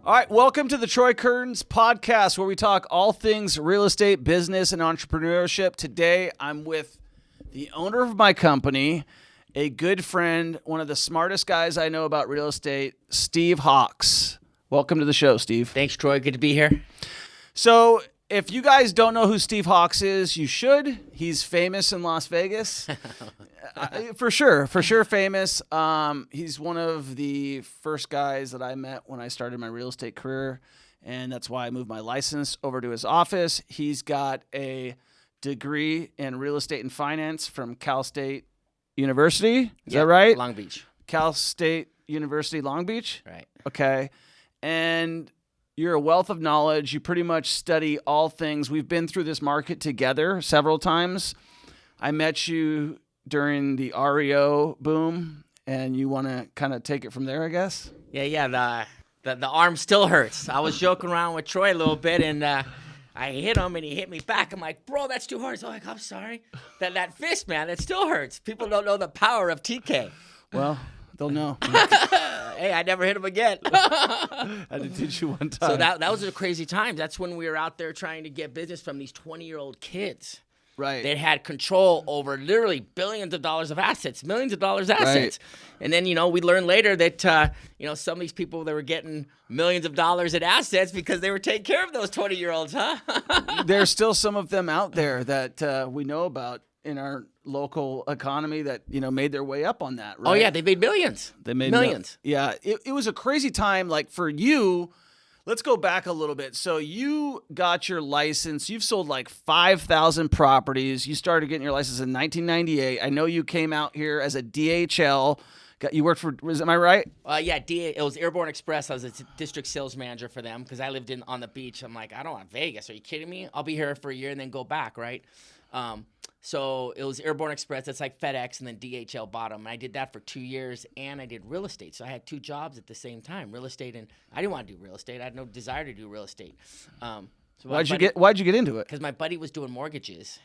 All right, welcome to the Troy Kearns podcast, where we talk all things real estate, business, and entrepreneurship. Today, I'm with the owner of my company, a good friend, one of the smartest guys I know about real estate, Steve Hawks. Welcome to the show, Steve. Thanks, Troy. Good to be here. So, if you guys don't know who Steve Hawks is, you should. He's famous in Las Vegas. For sure famous. He's one of the first guys that I met when I started my real estate career, and that's why I moved my license over to his office. He's got a degree in real estate and finance from Cal State University. Is that right? Long Beach. Cal State University, Long Beach? Right. Okay. And you're a wealth of knowledge. You pretty much study all things. We've been through this market together several times. I met you during the REO boom, and you want to kind of take it from there, I guess? Yeah. The arm still hurts. I was joking around with Troy a little bit, and I hit him, and he hit me back. I'm like, bro, that's too hard. So I'm like, I'm sorry. That fist, man, it still hurts. People don't know the power of TK. Well, they'll know. Hey, I never hit him again. I did teach you one time. So that was a crazy time. That's when we were out there trying to get business from these 20-year-old kids. Right. They had control over literally billions of dollars of assets, millions of dollars of assets. Right. And then, we learned later that, some of these people, they were getting millions of dollars in assets because they were taking care of those 20-year-olds, huh? There's still some of them out there that we know about in our local economy that, made their way up on that, right? Oh, yeah, they made millions. They made millions. Yeah, it was a crazy time. Like for you, let's go back a little bit. So you got your license. You've sold like 5,000 properties. You started getting your license in 1998. I know you came out here as a DHL. You worked for, am I right? Yeah, it was Airborne Express. I was a district sales manager for them because I lived on the beach. I'm like, I don't want Vegas. Are you kidding me? I'll be here for a year and then go back, right? So it was Airborne Express. That's like FedEx, and then DHL bought them. And I did that for 2 years, and I did real estate. So I had two jobs at the same time, real estate, and I didn't want to do real estate. I had no desire to do real estate. So why'd you get into it? Because my buddy was doing mortgages.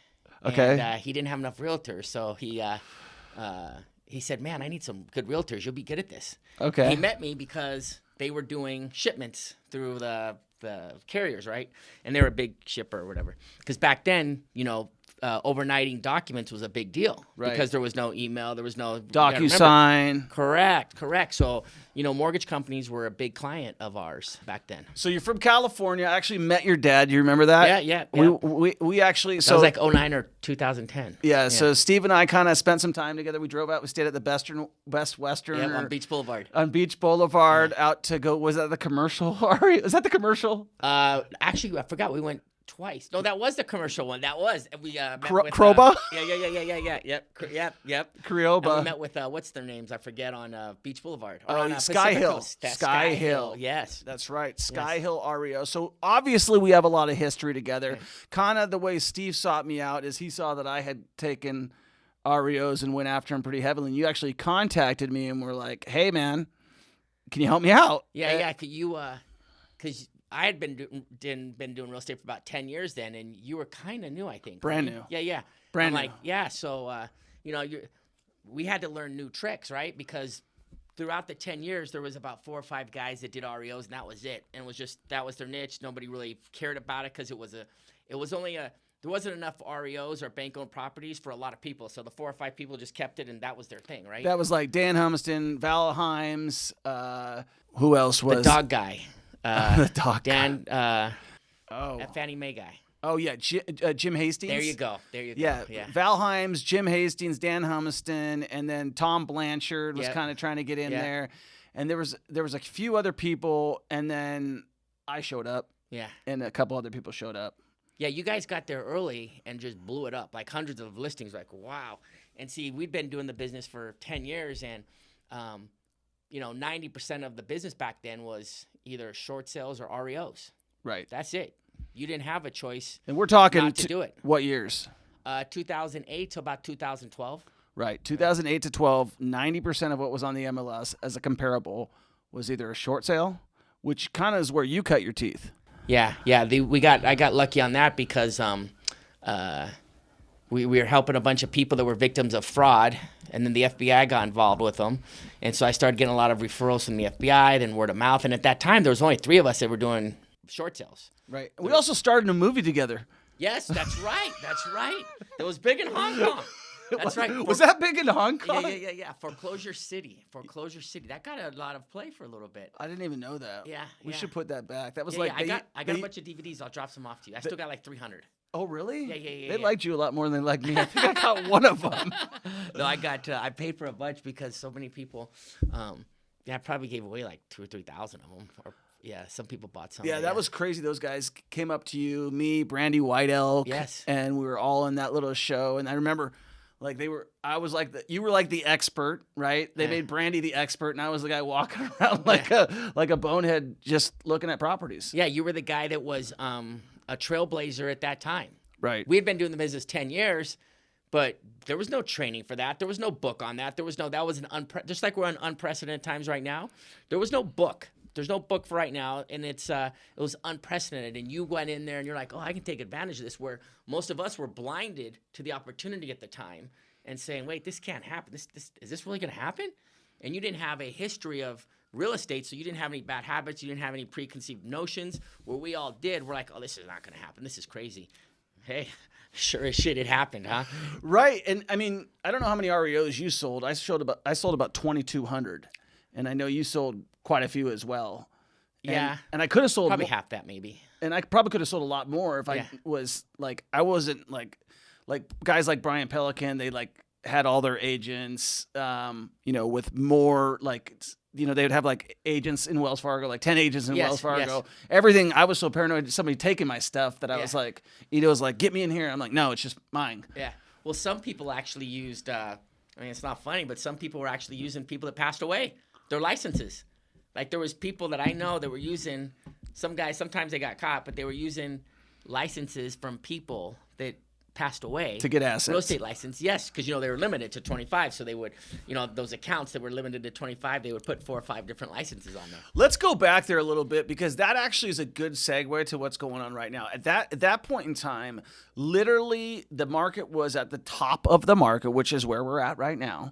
Okay. And he didn't have enough realtors, so he said, man, I need some good realtors. You'll be good at this. Okay. He met me because they were doing shipments through the carriers, right? And they were a big shipper or whatever. Because back then, overnighting documents was a big deal. Right. Because there was no email, there was no DocuSign. Correct. So, mortgage companies were a big client of ours back then. So you're from California. I actually met your dad. You remember that? Yeah. We actually, that was like 09 or 2010. Yeah. So Steve and I kind of spent some time together. We drove out. We stayed at the Best Western. Yeah, on Beach Boulevard. Out to go. Was that the commercial? Was that the commercial? Actually, I forgot. We went twice. No, that was the commercial one. That was. We met with Croba? Yeah. Yep. Crioba. And we met with what's their names? I forget, on Beach Boulevard. Sky Hill. Sky Hill. Yes. That's right. Sky Hill REO. So obviously we have a lot of history together. Okay. Kind of the way Steve sought me out is he saw that I had taken REOs and went after him pretty heavily. And you actually contacted me and were like, hey man, can you help me out? Yeah. Because I had been doing real estate for about 10 years then, and you were kind of new, I think. Brand new. Yeah. Brand new. Like, yeah, so, we had to learn new tricks, right? Because throughout the 10 years, there was about 4 or 5 guys that did REOs, and that was it. And that was their niche. Nobody really cared about it because there wasn't enough REOs or bank-owned properties for a lot of people. So the 4 or 5 people just kept it, and that was their thing, right? That was like Dan Humiston, Valheims, who else was? The dog guy. The dog Dan, guy. That Fannie Mae guy. Oh, yeah, Jim Hastings. There you go. Yeah. Valheims, Jim Hastings, Dan Humiston, and then Tom Blanchard was kind of trying to get in there. And there was a few other people, and then I showed up. Yeah. And a couple other people showed up. Yeah, you guys got there early and just blew it up, like hundreds of listings, like, wow. And see, we'd been doing the business for 10 years, and 90% of the business back then was either short sales or REOs. Right. That's it. You didn't have a choice. And we're talking not to do it. What years? 2008 to about 2012. Right. 2008 to 12, 90% of what was on the MLS as a comparable was either a short sale, which kind of is where you cut your teeth. Yeah. I got lucky on that because we were helping a bunch of people that were victims of fraud, and then the FBI got involved with them. And so I started getting a lot of referrals from the FBI, then word of mouth. And at that time, there was only 3 of us that were doing short sales. Right. We also started a movie together. Yes, that's right. That's right. It was big in Hong Kong. That's right. Was that big in Hong Kong? Yeah. Foreclosure City. That got a lot of play for a little bit. I didn't even know that. Yeah. We should put that back. That was I got a bunch of DVDs. I'll drop some off to you. I still got like 300. Oh, really? Yeah. They liked you a lot more than they liked me. I think I got one of them. No, I paid for a bunch because so many people, I probably gave away like 2,000 or 3,000 of them. Or, yeah, some people bought some. Yeah, that was crazy. Those guys came up to you, me, Brandy White Elk. Yes. And we were all in that little show. And I remember, like, you were like the expert, right? They made Brandy the expert, and I was the guy walking around like a bonehead just looking at properties. Yeah, you were the guy that was a trailblazer at that time. Right. We had been doing the business 10 years, but there was no training for that. There was no book on that. That was just like we're in unprecedented times right now. There was no book. There's no book for right now, and it was unprecedented. And you went in there, and you're like, oh, I can take advantage of this, where most of us were blinded to the opportunity at the time and saying, wait, this can't happen. Is this really going to happen? And you didn't have a history of real estate, so you didn't have any bad habits. You didn't have any preconceived notions. Where we all did, we're like, oh, this is not going to happen. This is crazy. Hey, sure as shit, it happened, huh? Right. And I mean, I don't know how many REOs you sold. I sold about 2,200, and I know you sold quite a few as well. Yeah. And I could have sold probably half that, maybe. And I probably could have sold a lot more if I was like, I wasn't like guys like Brian Pelican. They like had all their agents, with more like, they would have like agents in Wells Fargo, like 10 agents in Wells Fargo. Yes. Everything. I was so paranoid somebody taking my stuff that I was like, Ito was like, get me in here. I'm like, no, it's just mine. Yeah. Well, some people actually used, it's not funny, but some people were actually using people that passed away, their licenses. Like there was people that I know that were using, some guys, sometimes they got caught, but they were using licenses from people that passed away to get assets. Real estate license, yes, because they were limited to 25, so they would, those accounts that were limited to 25, they would put 4 or 5 different licenses on there. Let's go back there a little bit, because that actually is a good segue to what's going on right now. At that point in time, literally the market was at the top of the market, which is where we're at right now.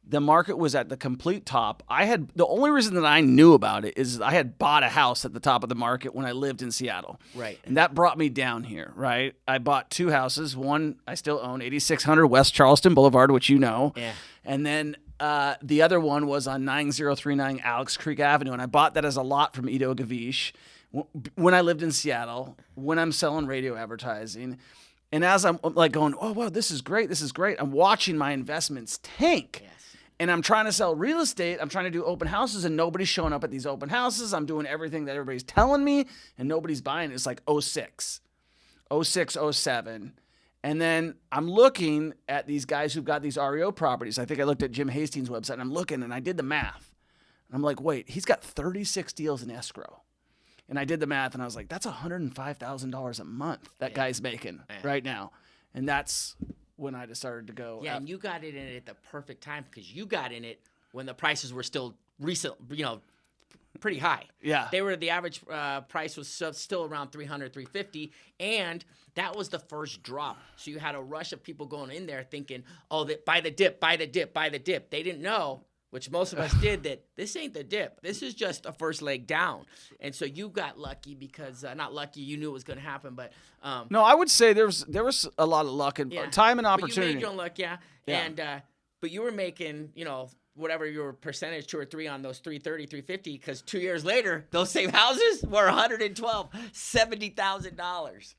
The market was at the complete top. The only reason that I knew about it is I had bought a house at the top of the market when I lived in Seattle. Right. And that brought me down here, right? I bought 2 houses. One I still own, 8600 West Charleston Boulevard, which you know. Yeah. And then the other one was on 9039 Alex Creek Avenue. And I bought that as a lot from Ido Gavish when I lived in Seattle, when I'm selling radio advertising. And as I'm like going, oh, wow, this is great. I'm watching my investments tank. Yes. And I'm trying to sell real estate. I'm trying to do open houses, and nobody's showing up at these open houses. I'm doing everything that everybody's telling me, and nobody's buying. It's like 06, 07. And then I'm looking at these guys who've got these REO properties. I think I looked at Jim Hastings' website, and I'm looking, and I did the math. And I'm like, wait, he's got 36 deals in escrow. And I did the math, and I was like, that's $105,000 a month that guy's making right now. And that's when I decided to go. Yeah, and you got it in it at the perfect time, because you got in it when the prices were still pretty high. Yeah. The average price was still around 300, 350, and that was the first drop. So you had a rush of people going in there thinking, oh, buy the dip, buy the dip, buy the dip. They didn't know, which most of us did, that this ain't the dip. This is just a first leg down. And so you got lucky because, not lucky, you knew it was going to happen, but... no, I would say there was a lot of luck and time and opportunity. But you made your own luck, and but you were making, whatever your percentage, 2 or 3 on those 330, 350, because 2 years later, those same houses were $112, $70,000.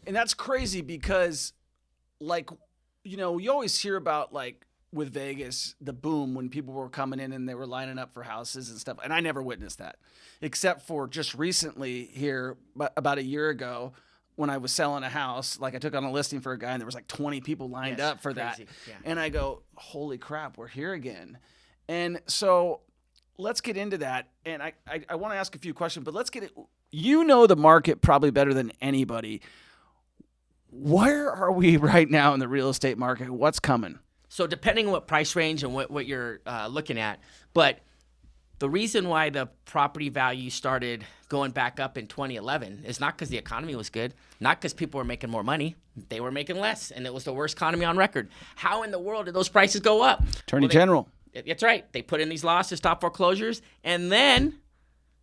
And that's crazy because, you always hear about, with Vegas, the boom when people were coming in and they were lining up for houses and stuff. And I never witnessed that, except for just recently here, about a year ago, when I was selling a house. I took on a listing for a guy, and there was 20 people lined up for crazy. that. Yeah. And I go, holy crap, we're here again. And so let's get into that. And I want to ask a few questions, but let's get it. The market probably better than anybody. Where are we right now in the real estate market? What's coming? So depending on what price range and what you're looking at, but the reason why the property value started going back up in 2011 is not because the economy was good, not because people were making more money. they were making less, and it was the worst economy on record. How in the world did those prices go up? Attorney General. That's right. They put in these laws to stop foreclosures, and then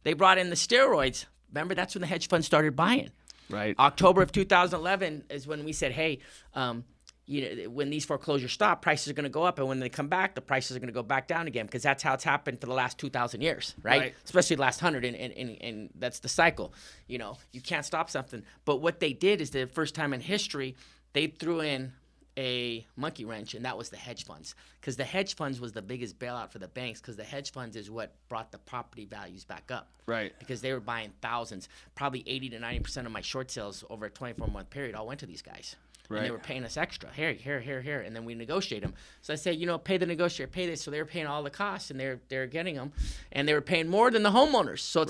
they brought in the steroids. Remember, that's when the hedge funds started buying. Right. October of 2011 is when we said, hey, when these foreclosures stop, prices are going to go up. And when they come back, the prices are going to go back down again, because that's how it's happened for the last 2,000 years, right? Especially the last 100, and that's the cycle. You can't stop something. But what they did is the first time in history, they threw in a monkey wrench, and that was the hedge funds, because the hedge funds was the biggest bailout for the banks, because the hedge funds is what brought the property values back up, right? Because they were buying thousands. Probably 80 to 90% of my short sales over a 24-month period all went to these guys, and they were paying us extra, here, and then we negotiate them. So I said, pay the negotiator, pay this. So they were paying all the costs, and they're getting them, and they were paying more than the homeowners. So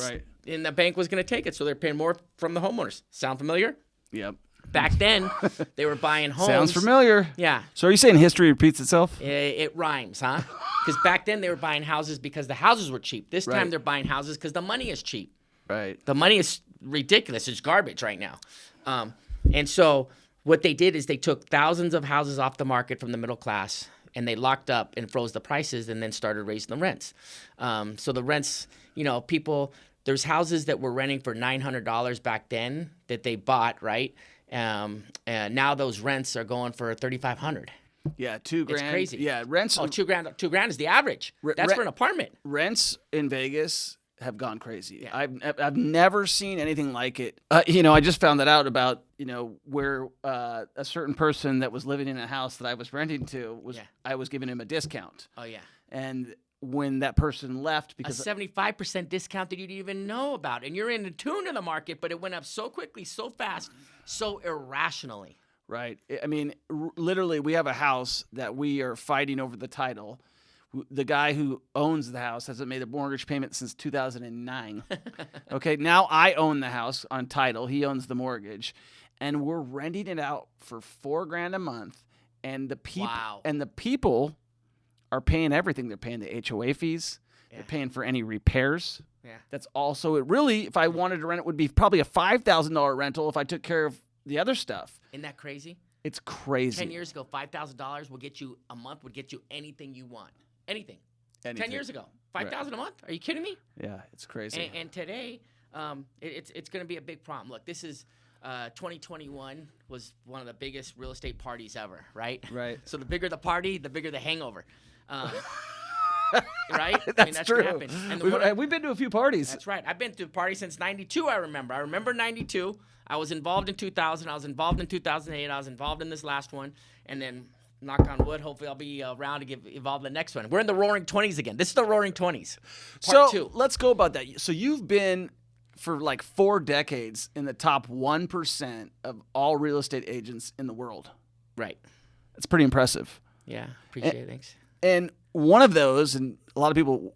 and the bank was going to take it, so they're paying more from the homeowners. Sound familiar? Yep. Back then, they were buying homes. Sounds familiar. Yeah. So are you saying history repeats itself? It rhymes, huh? Because back then they were buying houses because the houses were cheap. This time they're buying houses because the money is cheap. Right. The money is ridiculous. It's garbage right now. And so what they did is they took thousands of houses off the market from the middle class, and they locked up and froze the prices, and then started raising the rents. So the rents, people, there's houses that were renting for $900 back then that they bought, right? And now those rents are going for $3,500. Yeah, $2,000. It's crazy. Yeah, rents. Oh, $2,000. $2,000 is the average. That's for an apartment. Rents in Vegas have gone crazy. Yeah. I've never seen anything like it. I just found that out about where a certain person that was living in a house that I was renting to I was giving him a discount. Oh yeah. And when that person left, because a 75% discount that you didn't even know about, and you're in tune to the market, but it went up so quickly, so fast, so irrationally. Right. I mean, literally, we have a house that we are fighting over the title. The guy who owns the house hasn't made a mortgage payment since 2009. Okay, now I own the house on title. He owns the mortgage, and we're renting it out for $4,000 a month. And the people are paying everything. They're paying the HOA fees. Yeah. They're paying for any repairs. Yeah. That's also it. Really, if I wanted to rent it, would be probably a $5,000 rental if I took care of the other stuff. Isn't that crazy? It's crazy. 10 years ago, $5,000 would get you a month, would get you anything you want. Anything. 10 years ago, $5,000 a month? Are you kidding me? Yeah, it's crazy. And today, it's going to be a big problem. Look, this is 2021 was one of the biggest real estate parties ever, right? Right. So the bigger the party, the bigger the hangover. Right? That's true. What happened. And we've been to a few parties. That's right. I've been to parties since 92, I remember. I remember 92. I was involved in 2000. I was involved in 2008. I was involved in this last one. And then, knock on wood, hopefully I'll be around to get involved in the next one. We're in the Roaring 20s again. This is the Roaring 20s. Part 2. Let's go about that. So you've been, for like 4 decades, in the top 1% of all real estate agents in the world. Right. That's pretty impressive. Yeah, appreciate it. Thanks. And one of those, and a lot of people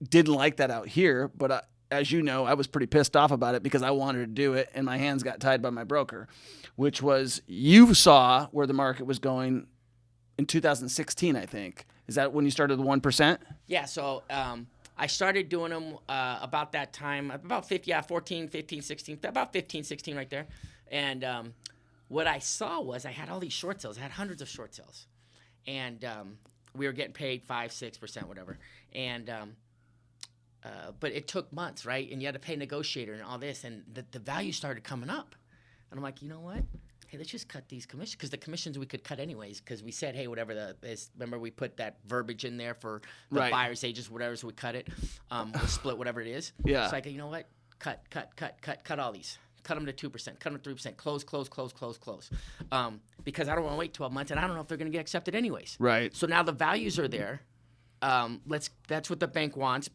didn't like that out here, but as you know, I was pretty pissed off about it because I wanted to do it, and my hands got tied by my broker, which was you saw where the market was going in 2016, I think. Is that when you started the 1%? Yeah, so I started doing them about that time, about 14, 15, 16, about 15, 16 right there. And what I saw was I had all these short sales. I had hundreds of short sales. And we were getting paid 5%, 6%, whatever. And but it took months, right? And you had to pay negotiator and all this, and the value started coming up. And I'm like, you know what? Hey, let's just cut these commissions, because the commissions we could cut anyways, because we said, hey, whatever remember we put that verbiage in there for the buyer's agents, whatever, so we cut it. We'll split whatever it is. Yeah. So I go, you know what? Cut all these. Cut them to 2%, cut them to 3%, close. Because I don't want to wait 12 months, and I don't know if they're going to get accepted anyways. Right. So now the values are there. That's what the bank wants.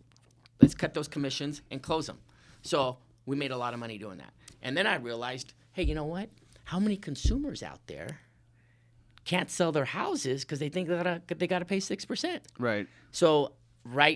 Let's cut those commissions and close them. So we made a lot of money doing that. And then I realized, hey, you know what? How many consumers out there can't sell their houses because they think they got to pay 6%? Right. So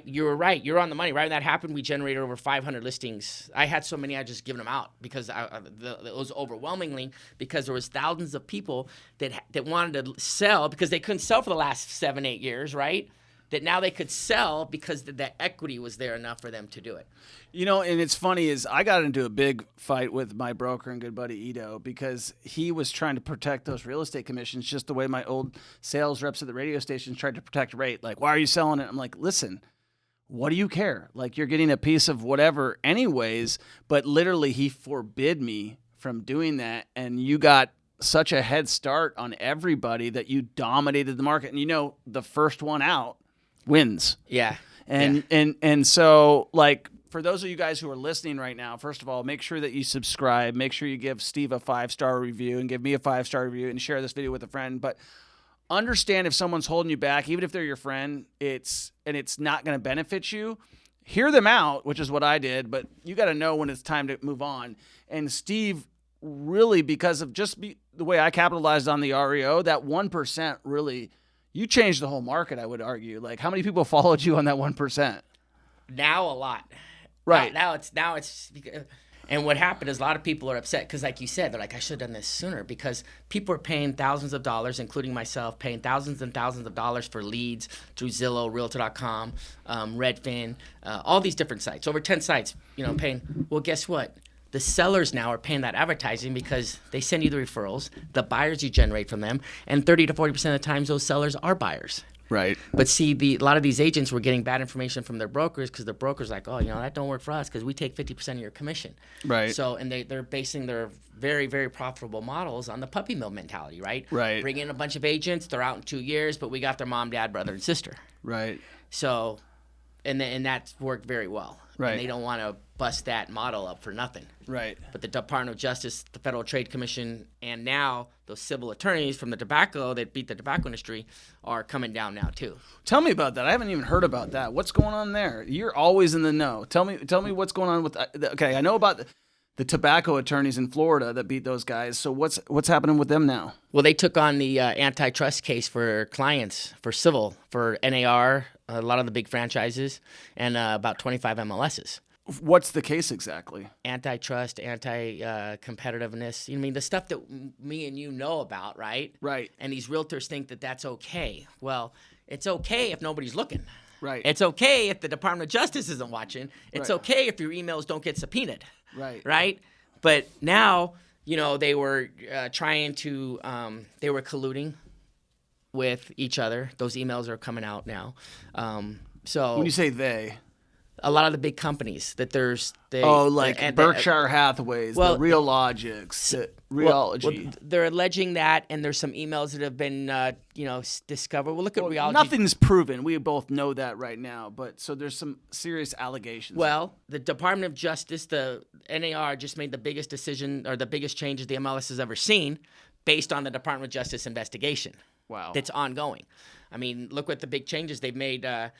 you were right. You're on the money. Right when that happened, we generated over 500 listings. I had so many, I just given them out because it was overwhelmingly because there was thousands of people that wanted to sell because they couldn't sell for the last 7-8 years, right? that now they could sell because the equity was there enough for them to do it. You know, and it's funny is I got into a big fight with my broker and good buddy Ito because he was trying to protect those real estate commissions just the way my old sales reps at the radio stations tried to protect rate. Like, why are you selling it? I'm like, listen, what do you care? Like, you're getting a piece of whatever anyways, but literally he forbid me from doing that. And you got such a head start on everybody that you dominated the market. And you know, the first one out wins. Yeah. And so, like, for those of you guys who are listening right now, first of all, make sure that you subscribe. Make sure you give Steve a 5-star review and give me a 5-star review and share this video with a friend. But understand if someone's holding you back, even if they're your friend, it's not going to benefit you. Hear them out, which is what I did, but you got to know when it's time to move on. And Steve, really, because of the way I capitalized on the REO, that 1% really, you changed the whole market, I would argue. Like, how many people followed you on that 1%? Now a lot. Right. Now it's and what happened is a lot of people are upset because, like you said, they're like, I should have done this sooner, because people are paying thousands of dollars, including myself, paying thousands and thousands of dollars for leads through Zillow, Realtor.com, Redfin, all these different sites, over 10 sites, paying. Well, guess what? The sellers now are paying that advertising because they send you the referrals, the buyers you generate from them, and 30 to 40% of the times those sellers are buyers. Right. But see, a lot of these agents were getting bad information from their brokers because the broker's like, oh, that don't work for us because we take 50% of your commission. Right. So, and they're basing their very, very profitable models on the puppy mill mentality, right? Right. Bring in a bunch of agents, they're out in 2 years, but we got their mom, dad, brother, and sister. Right. So, and that's worked very well. Right. And they don't want to bust that model up for nothing. Right. But the Department of Justice, the Federal Trade Commission, and now those civil attorneys from the tobacco that beat the tobacco industry are coming down now too. Tell me about that. I haven't even heard about that. What's going on there? You're always in the know. Tell me what's going on with. Okay, I know about the tobacco attorneys in Florida that beat those guys. So what's happening with them now? Well, they took on the antitrust case for clients, for civil, for NAR, a lot of the big franchises, and about 25 MLSs. What's the case exactly? Antitrust, anti-competitiveness. The stuff that me and you know about, right? Right. And these realtors think that that's okay. Well, it's okay if nobody's looking. Right. It's okay if the Department of Justice isn't watching. It's okay if your emails don't get subpoenaed. Right. Right? But now, they were trying to, they were colluding with each other. Those emails are coming out now. So when you say they, a lot of the big companies that Berkshire Hathaways, the Real Logics, the Reology. Well, they're alleging that, and there's some emails that have been, discovered. Well, look at Reology. Nothing's proven. We both know that right now. But so there's some serious allegations. Well, the Department of Justice, the NAR, just made the biggest decision or the biggest changes the MLS has ever seen, based on the Department of Justice investigation. Wow. That's ongoing. Look what the big changes they've made. The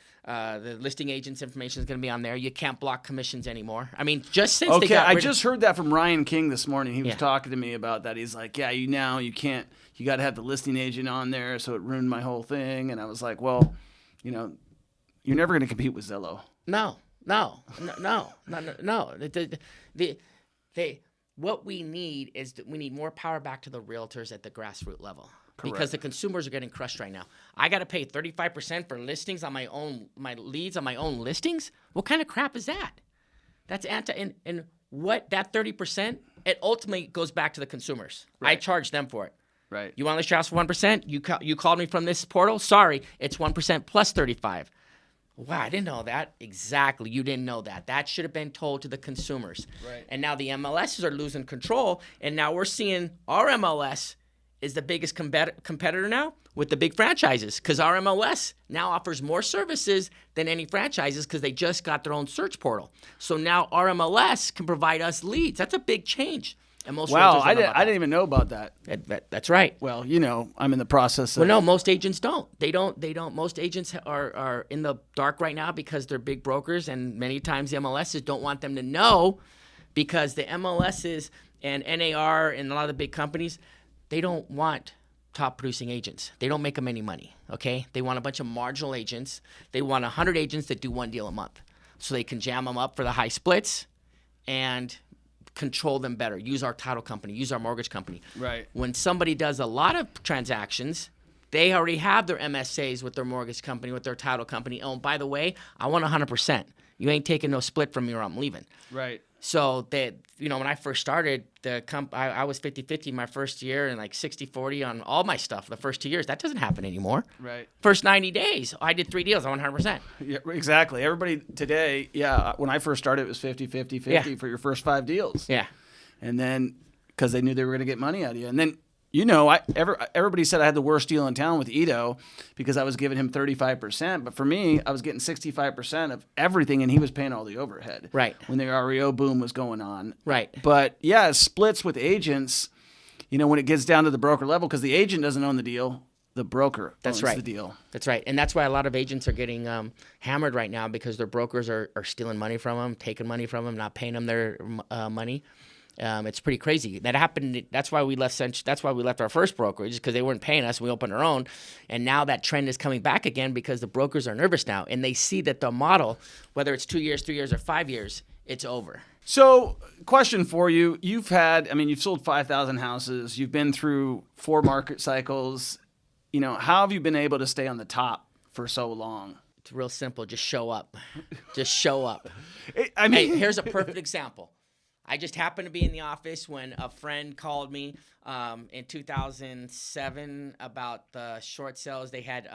listing agent's information is going to be on there. You can't block commissions anymore. Just since they got I just heard that from Ryan King this morning. He was Yeah. talking to me about that. He's like, yeah, you can't, you got to have the listing agent on there. So it ruined my whole thing. And I was like, well, you're never going to compete with Zillow. No. What we need is we need more power back to the realtors at the grassroots level. Correct. Because the consumers are getting crushed right now. I got to pay 35% for listings on my leads on my own listings. What kind of crap is that? That's and what that 30%, it ultimately goes back to the consumers. Right. I charge them for it. Right. You want to list your house for 1%? You called me from this portal? Sorry, it's 1% plus 35. Wow, I didn't know that. Exactly. You didn't know that. That should have been told to the consumers. Right. And now the MLSs are losing control, and now we're seeing our MLS is the biggest competitor now with the big franchises, because our MLS now offers more services than any franchises because they just got their own search portal. So now our MLS can provide us leads. That's a big change. And most Wow, realtors I don't know about didn't even know about that. That's right. Well, I'm in the process of. Well, no, most agents don't. They don't. Most agents are in the dark right now because they're big brokers, and many times the MLSs don't want them to know, because the MLSs and NAR and a lot of the big companies, they don't want top producing agents. They don't make them any money, okay? They want a bunch of marginal agents. They want 100 agents that do one deal a month, so they can jam them up for the high splits and control them better. Use our title company, use our mortgage company. Right. When somebody does a lot of transactions, They already have their MSAs with their mortgage company, with their title company. Oh, and by the way, I want 100%. You ain't taking no split from me or I'm leaving. Right. So that, when I first started I was 50-50 my first year and like 60-40 on all my stuff the first 2 years. That doesn't happen anymore. Right. First 90 days, I did 3 deals. I won 100%. Yeah, exactly. Everybody today, when I first started, it was 50-50-50 for your first 5 deals. Yeah. And then, because they knew they were going to get money out of you. And then, everybody said I had the worst deal in town with Ito because I was giving him 35%. But for me, I was getting 65% of everything, and he was paying all the overhead. Right. When the REO boom was going on. Right. But, yeah, splits with agents, when it gets down to the broker level, because the agent doesn't own the deal, the broker owns the deal. That's right. And that's why a lot of agents are getting hammered right now because their brokers are stealing money from them, taking money from them, not paying them their money. It's pretty crazy. That happened. That's why we left. That's why we left our first brokerage, because they weren't paying us. We opened our own, and now that trend is coming back again because the brokers are nervous now, and they see that the model, whether it's 2 years, 3 years, or 5 years, it's over. So, question for you: you've sold 5,000 houses. You've been through 4 market cycles. How have you been able to stay on the top for so long? It's real simple. Just show up. Just show up. Hey, here's a perfect example. I just happened to be in the office when a friend called me in 2007 about the short sales. They had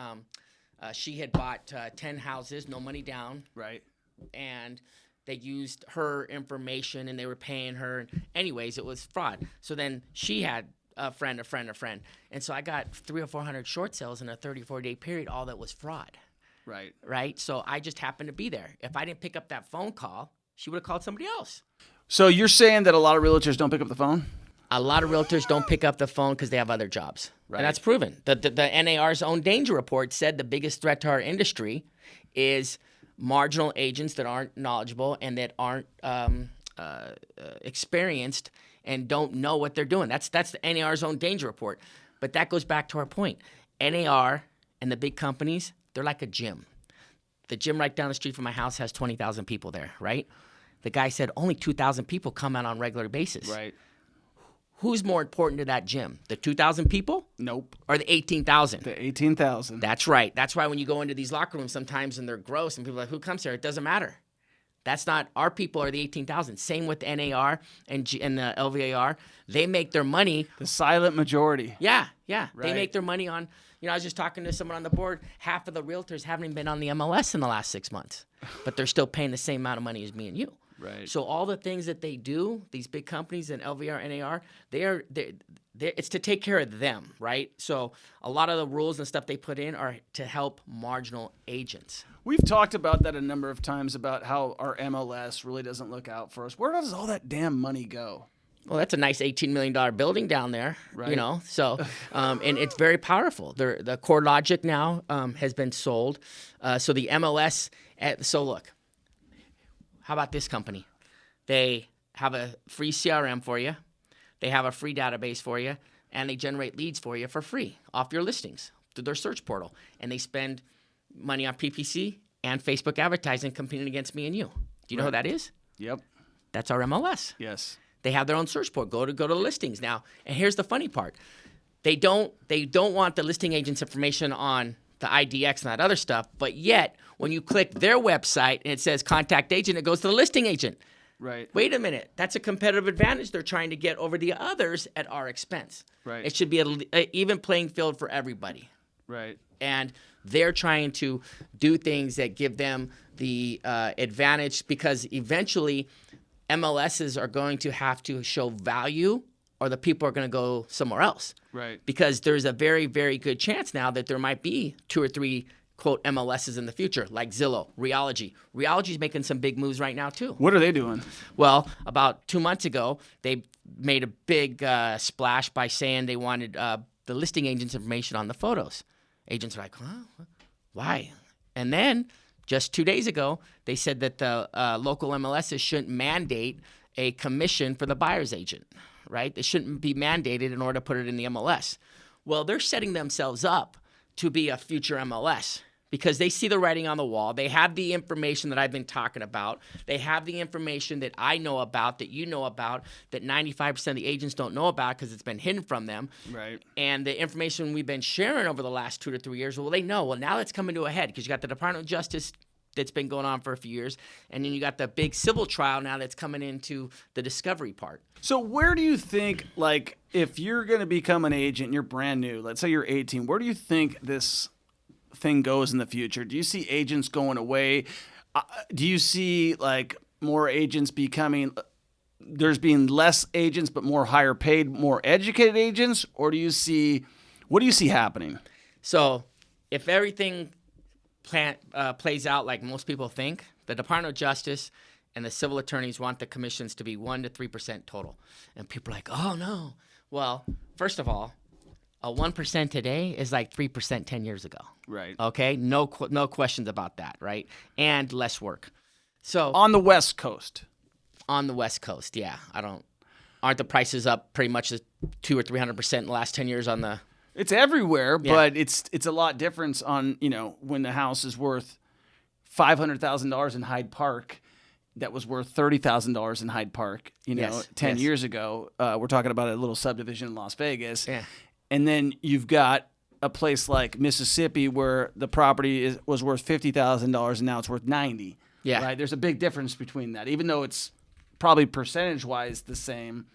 she had bought 10 houses, no money down. Right. And they used her information and they were paying her. Anyways, it was fraud. So then she had a friend. And so I got 300 or 400 short sales in a 34-day period, all that was fraud. Right. Right? So I just happened to be there. If I didn't pick up that phone call, she would have called somebody else. So you're saying that a lot of realtors don't pick up the phone? A lot of realtors don't pick up the phone because they have other jobs. Right. And that's proven. The NAR's own danger report said the biggest threat to our industry is marginal agents that aren't knowledgeable and that aren't experienced and don't know what they're doing. That's the NAR's own danger report. But that goes back to our point. NAR and the big companies, they're like a gym. The gym right down the street from my house has 20,000 people there, right? The guy said only 2,000 people come out on a regular basis. Right. Who's more important to that gym? The 2,000 people? Nope. Or the 18,000? The 18,000. That's right. That's why when you go into these locker rooms sometimes and they're gross and people are like, who comes here? It doesn't matter. That's not our people are the 18,000. Same with NAR and the LVAR. They make their money. The silent majority. Yeah. Right. They make their money on, I was just talking to someone on the board. Half of the realtors haven't even been on the MLS in the last 6 months, but they're still paying the same amount of money as me and you. Right. So all the things that they do, these big companies and LVR, NAR, it's to take care of them, right? So a lot of the rules and stuff they put in are to help marginal agents. We've talked about that a number of times about how our MLS really doesn't look out for us. Where does all that damn money go? Well, that's a nice $18 million building down there, right. So, and it's very powerful. The CoreLogic now has been sold. So the MLS, so look. How about this company? They have a free CRM for you. They have a free database for you. And they generate leads for you for free off your listings through their search portal. And they spend money on PPC and Facebook advertising competing against me and you. Do you know who that is? Yep. That's our MLS. Yes. They have their own search portal. Go to the listings now. And here's the funny part. They don't want the listing agent's information on the IDX and that other stuff, but yet when you click their website and it says contact agent, it goes to the listing agent. Right. Wait a minute. That's a competitive advantage they're trying to get over the others at our expense. Right. It should be an even playing field for everybody. Right. And they're trying to do things that give them the advantage because eventually MLSs are going to have to show value or the people are going to go somewhere else. Right. Because there's a very, very good chance now that there might be 2 or 3, quote, MLSs in the future, like Zillow, Realty. Realty's making some big moves right now, too. What are they doing? Well, about 2 months ago, they made a big splash by saying they wanted the listing agent's information on the photos. Agents are like, huh? Why? And then just 2 days ago, they said that the local MLSs shouldn't mandate a commission for the buyer's agent. Right? They shouldn't be mandated in order to put it in the MLS. Well, they're setting themselves up to be a future MLS because they see the writing on the wall. They have the information that I've been talking about. They have the information that I know about, that you know about, that 95% of the agents don't know about because it's been hidden from them. Right. And the information we've been sharing over the last 2 to 3 years, well, they know. Well, now it's coming to a head because you got the Department of Justice that's been going on for a few years, and then you got the big civil trial now that's coming into the discovery part. So where do you think, like, if you're going to become an agent, you're brand new, let's say you're 18, where do you think this thing goes in the future? Do you see agents going away? Do you see, like, more agents there's being less agents but more higher paid, more educated agents? Or what do you see happening? So if everything plays out like most people think, the Department of Justice and the civil attorneys want the commissions to be 1% to 3% total. And people are like, oh, no. Well, first of all, a 1% today is like 3% 10 years ago. Right. Okay? No questions about that, right? And less work. So On the West Coast. on the West Coast, yeah. Aren't the prices up pretty much 200 or 300% in the last 10 years on the... It's everywhere, Yeah. but it's a lot different on, when the house is worth $500,000 in Hyde Park that was worth $30,000 in Hyde Park, Yes, 10 yes. years ago. We're talking about a little subdivision in Las Vegas. Yeah. And then you've got a place like Mississippi where the property was worth $50,000 and now it's worth $90,000. Yeah. Right? There's a big difference between that. Even though it's probably percentage-wise the same,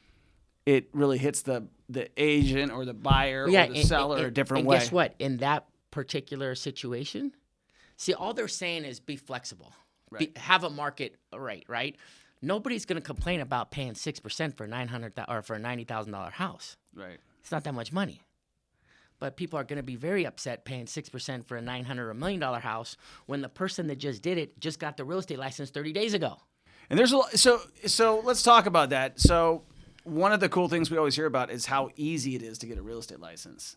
it really hits the agent or the buyer or the seller a different way. And guess what? In that particular situation, see, all they're saying is be flexible. Right. Have a market rate, right? Nobody's going to complain about paying 6% for or for a $90,000 house. Right. It's not that much money. But people are going to be very upset paying 6% for a $900 or $1 million house when the person that just did it just got the real estate license 30 days ago. And there's a lot, so let's talk about that. So one of the cool things we always hear about is how easy it is to get a real estate license,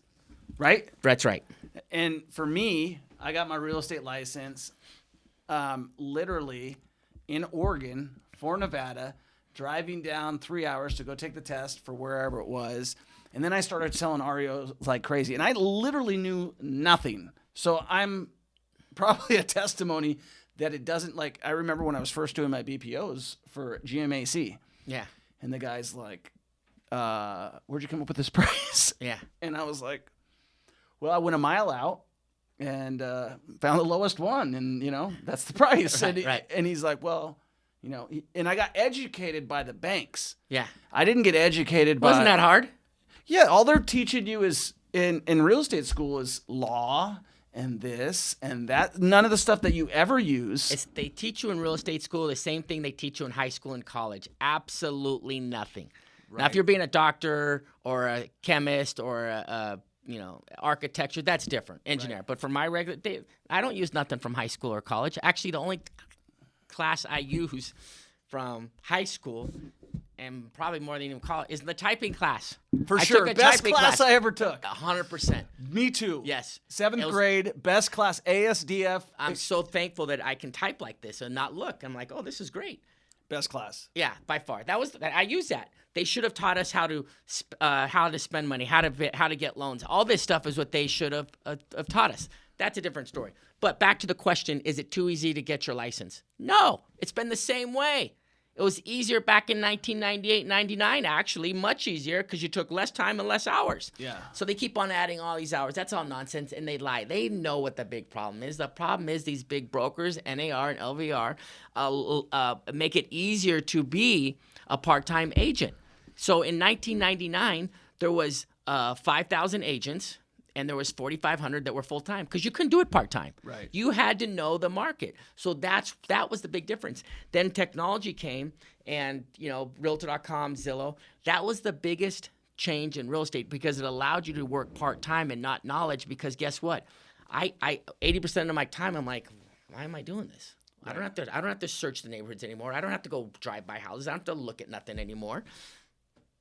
right? That's right. And for me, I got my real estate license literally in Oregon for Nevada, driving down 3 hours to go take the test for wherever it was. And then I started selling REOs like crazy. And I literally knew nothing. So I'm probably a testimony that it doesn't, like, I remember when I was first doing my BPOs for GMAC. Yeah. And the guy's like, where'd you come up with this price? Yeah. And I was like, well, I went a mile out and found the lowest one. And, that's the price. Right. And he's like, well, and I got educated by the banks. Yeah. I didn't get educated by. Wasn't that hard? Yeah. All they're teaching you is in real estate school is law and this and that. None of the stuff that you ever use. They teach you in real estate school the same thing they teach you in high school and college. Absolutely nothing. Now, if you're being a doctor or a chemist or a architecture, that's different. Engineer. Right. But for my regular, I don't use nothing from high school or college. Actually, the only class I use from high school and probably more than even college is the typing class. For I sure. took a Best typing class I ever took. 100%. Me too. Yes. Seventh grade, best class, ASDF. I'm so thankful that I can type like this and not look. I'm like, oh, this is great. Best class. Yeah, by far. I use that. They should have taught us how to spend money, how to get loans. All this stuff is what they should have taught us. That's a different story. But back to the question, is it too easy to get your license? No, it's been the same way. It was easier back in 1998, 99, actually, much easier because you took less time and less hours. Yeah. So they keep on adding all these hours. That's all nonsense, and they lie. They know what the big problem is. The problem is these big brokers, NAR and LVR, make it easier to be a part-time agent. So in 1999, there was 5,000 agents, and there was 4,500 that were full-time because you couldn't do it part-time. Right. You had to know the market. So that was the big difference. Then technology came and, Realtor.com, Zillow. That was the biggest change in real estate because it allowed you to work part-time and not knowledge because guess what? I 80% of my time, I'm like, why am I doing this? Right. I don't have to search the neighborhoods anymore. I don't have to go drive by houses. I don't have to look at nothing anymore.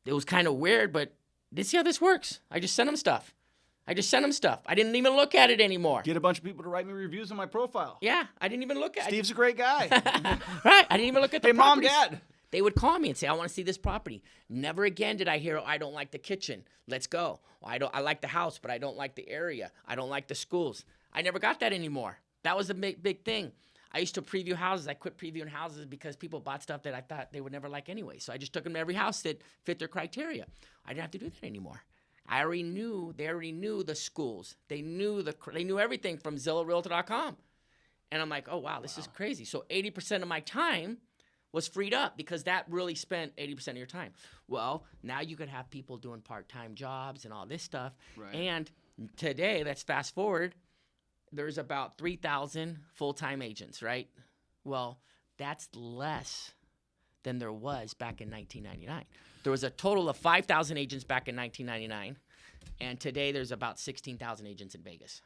It was kind of weird, but see how this works. I just sent them stuff. I didn't even look at it anymore. Get a bunch of people to write me reviews on my profile. Yeah, I didn't even look at it. Steve's a great guy. Right, I didn't even look at the properties. Mom, Dad. They would call me and say, I want to see this property. Never again did I hear, I don't like the kitchen. Let's go. I like the house, but I don't like the area. I don't like the schools. I never got that anymore That was a big thing. I used to preview houses. I quit previewing houses because people bought stuff that I thought they would never like anyway. So I just took them to every house that fit their criteria. I didn't have to do that anymore. They already knew the schools. They knew everything from Zillow, Realtor.com. And I'm like, oh, wow, this is crazy. So 80% of my time was freed up because that really spent 80% of your time. Well, now you could have people doing part-time jobs and all this stuff. Right. And today, let's fast forward, there's about 3,000 full-time agents, right? Well, that's less than there was back in 1999. There was a total of 5,000 agents back in 1999, and today there's about 16,000 agents in Vegas.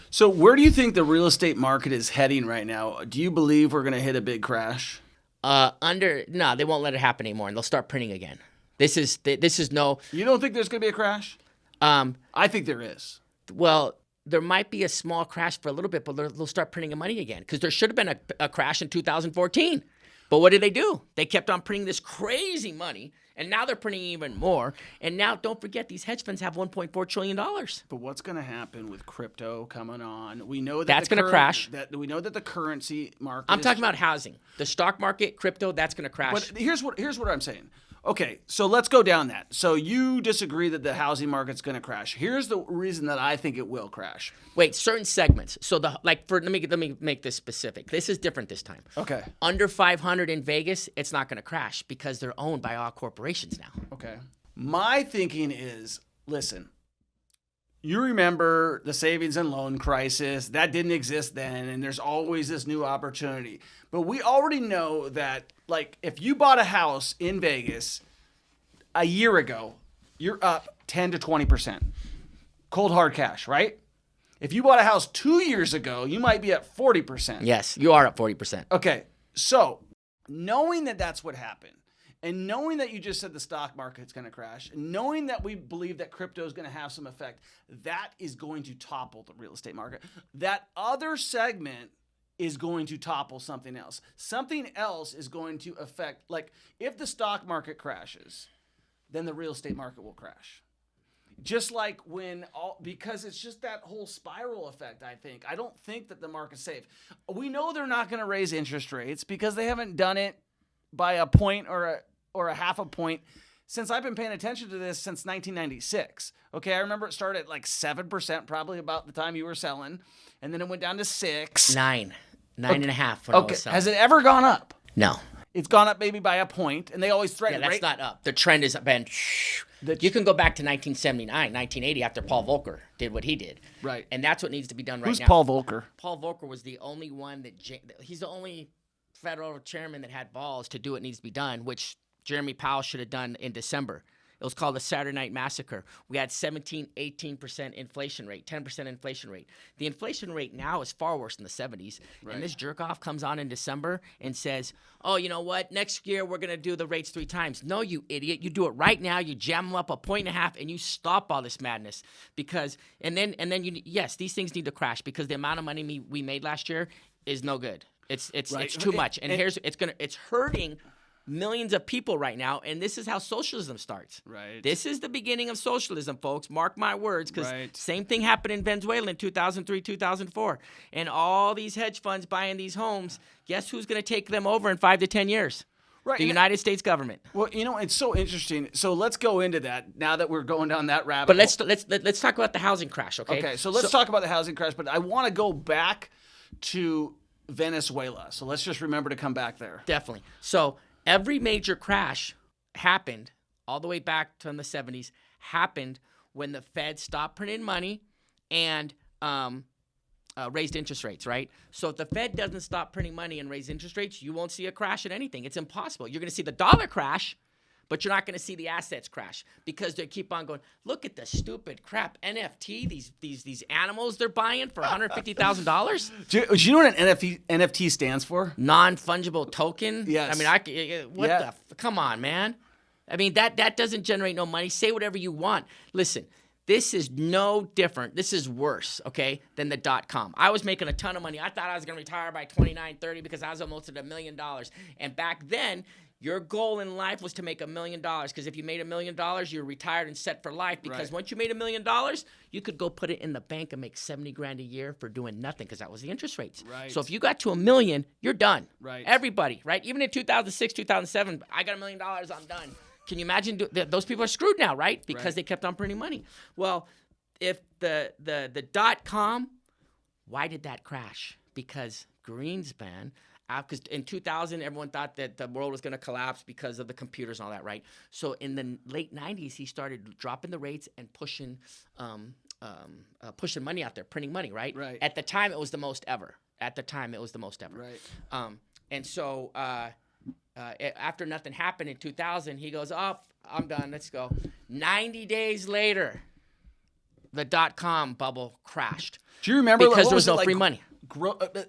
So where do you think the real estate market is heading right now? Do you believe we're going to hit a big crash? No, they won't let it happen anymore, and they'll start printing again. This is no. You don't think there's going to be a crash? I think there is. Well, there might be a small crash for a little bit, but they'll start printing money again because there should have been a crash in 2014. But what did they do? They kept on printing this crazy money, and now they're printing even more. And now, don't forget, these hedge funds have $1.4 trillion. But what's going to happen with crypto coming on? We know that that's going to crash. We know that the currency market. I'm talking about housing, the stock market, crypto. That's going to crash. But here's what I'm saying. Okay, so let's go down that. So you disagree that the housing market's going to crash. Here's the reason that I think it will crash. Wait, certain segments. So let me make this specific. This is different this time. Okay. Under 500 in Vegas, it's not going to crash because they're owned by all corporations now. Okay. My thinking is, listen, you remember the savings and loan crisis. That didn't exist then, and there's always this new opportunity. But we already know that, like, if you bought a house in Vegas a year ago, you're up 10 to 20%. Cold hard cash, right? If you bought a house 2 years ago, you might be at 40%. Yes, you are up 40%. Okay, so knowing that that's what happened, and knowing that you just said the stock market's going to crash, and knowing that we believe that crypto is going to have some effect, that is going to topple the real estate market. That other segment is going to topple something else. Something else is going to affect, like, if the stock market crashes, then the real estate market will crash. Just like because it's just that whole spiral effect, I think. I don't think that the market's safe. We know they're not going to raise interest rates because they haven't done it by a point or a half a point since I've been paying attention to this since 1996. Okay, I remember it started at like 7% probably about the time you were selling, and then it went down to 6. 9.5 when I was selling. Has it ever gone up? No. It's gone up maybe by a point, and they always threaten. Yeah, that's right? not up. The trend has been. You can go back to 1979, 1980 after Paul Volcker did what he did. Right. And that's what needs to be done right now. Who's Paul Volcker? Paul Volcker was the only one he's the only federal chairman that had balls to do what needs to be done, which Jeremy Powell should have done in December. It was called the Saturday Night Massacre. We had 17, 18% inflation rate, 10% inflation rate. The inflation rate now is far worse than the 70s. Right. And this jerk-off comes on in December and says, oh, you know what? Next year we're going to do the rates 3 times. No, you idiot. You do it right now. You jam them up 1.5 points and you stop all this madness. Yes, these things need to crash because the amount of money we made last year is no good. It's too much. And it's hurting millions of people right now, and this is how socialism starts. Right. This is the beginning of socialism, folks. Mark my words, because same thing happened in Venezuela in 2003, 2004. And all these hedge funds buying these homes, guess who's going to take them over in 5 to 10 years? Right. The United States government. Well, it's so interesting. So let's go into that now that we're going down that rabbit hole. But let's talk about the housing crash, okay? Okay, so let's talk about the housing crash, but I want to go back to Venezuela. So let's just remember to come back there. Definitely. So every major crash happened all the way back to the 70s, happened when the Fed stopped printing money and raised interest rates, right? So if the Fed doesn't stop printing money and raise interest rates, you won't see a crash in anything. It's impossible. You're going to see the dollar crash, but you're not going to see the assets crash because they keep on going, look at the stupid crap NFT, these animals they're buying for $150,000. Do you know what an NFT stands for? Non-fungible token? Yes. I mean, come on, man. I mean, that doesn't generate no money. Say whatever you want. Listen, This is no different. This is worse, okay, than the .com. I was making a ton of money. I thought I was going to retire by 29, 30 because I was almost at $1 million. And back then, your goal in life was to make $1 million, because if you made $1 million, you're retired and set for life, because once you made $1 million, you could go put it in the bank and make 70 grand a year for doing nothing, because that was the interest rates. Right. So if you got to $1 million, you're done. Right. Everybody, right? Even in 2006, 2007, I got $1 million, I'm done. Can you imagine? Those people are screwed now, right? Because they kept on printing money. Well, if the .com, why did that crash? Because Greenspan, because in 2000, everyone thought that the world was going to collapse because of the computers and all that, right? So in the late 90s, he started dropping the rates and pushing money out there, printing money, right? Right. At the time, it was the most ever. Right. And so after nothing happened in 2000, he goes, oh, I'm done. Let's go. 90 days later, the .com bubble crashed. Do you remember? Because what there was no it, free money.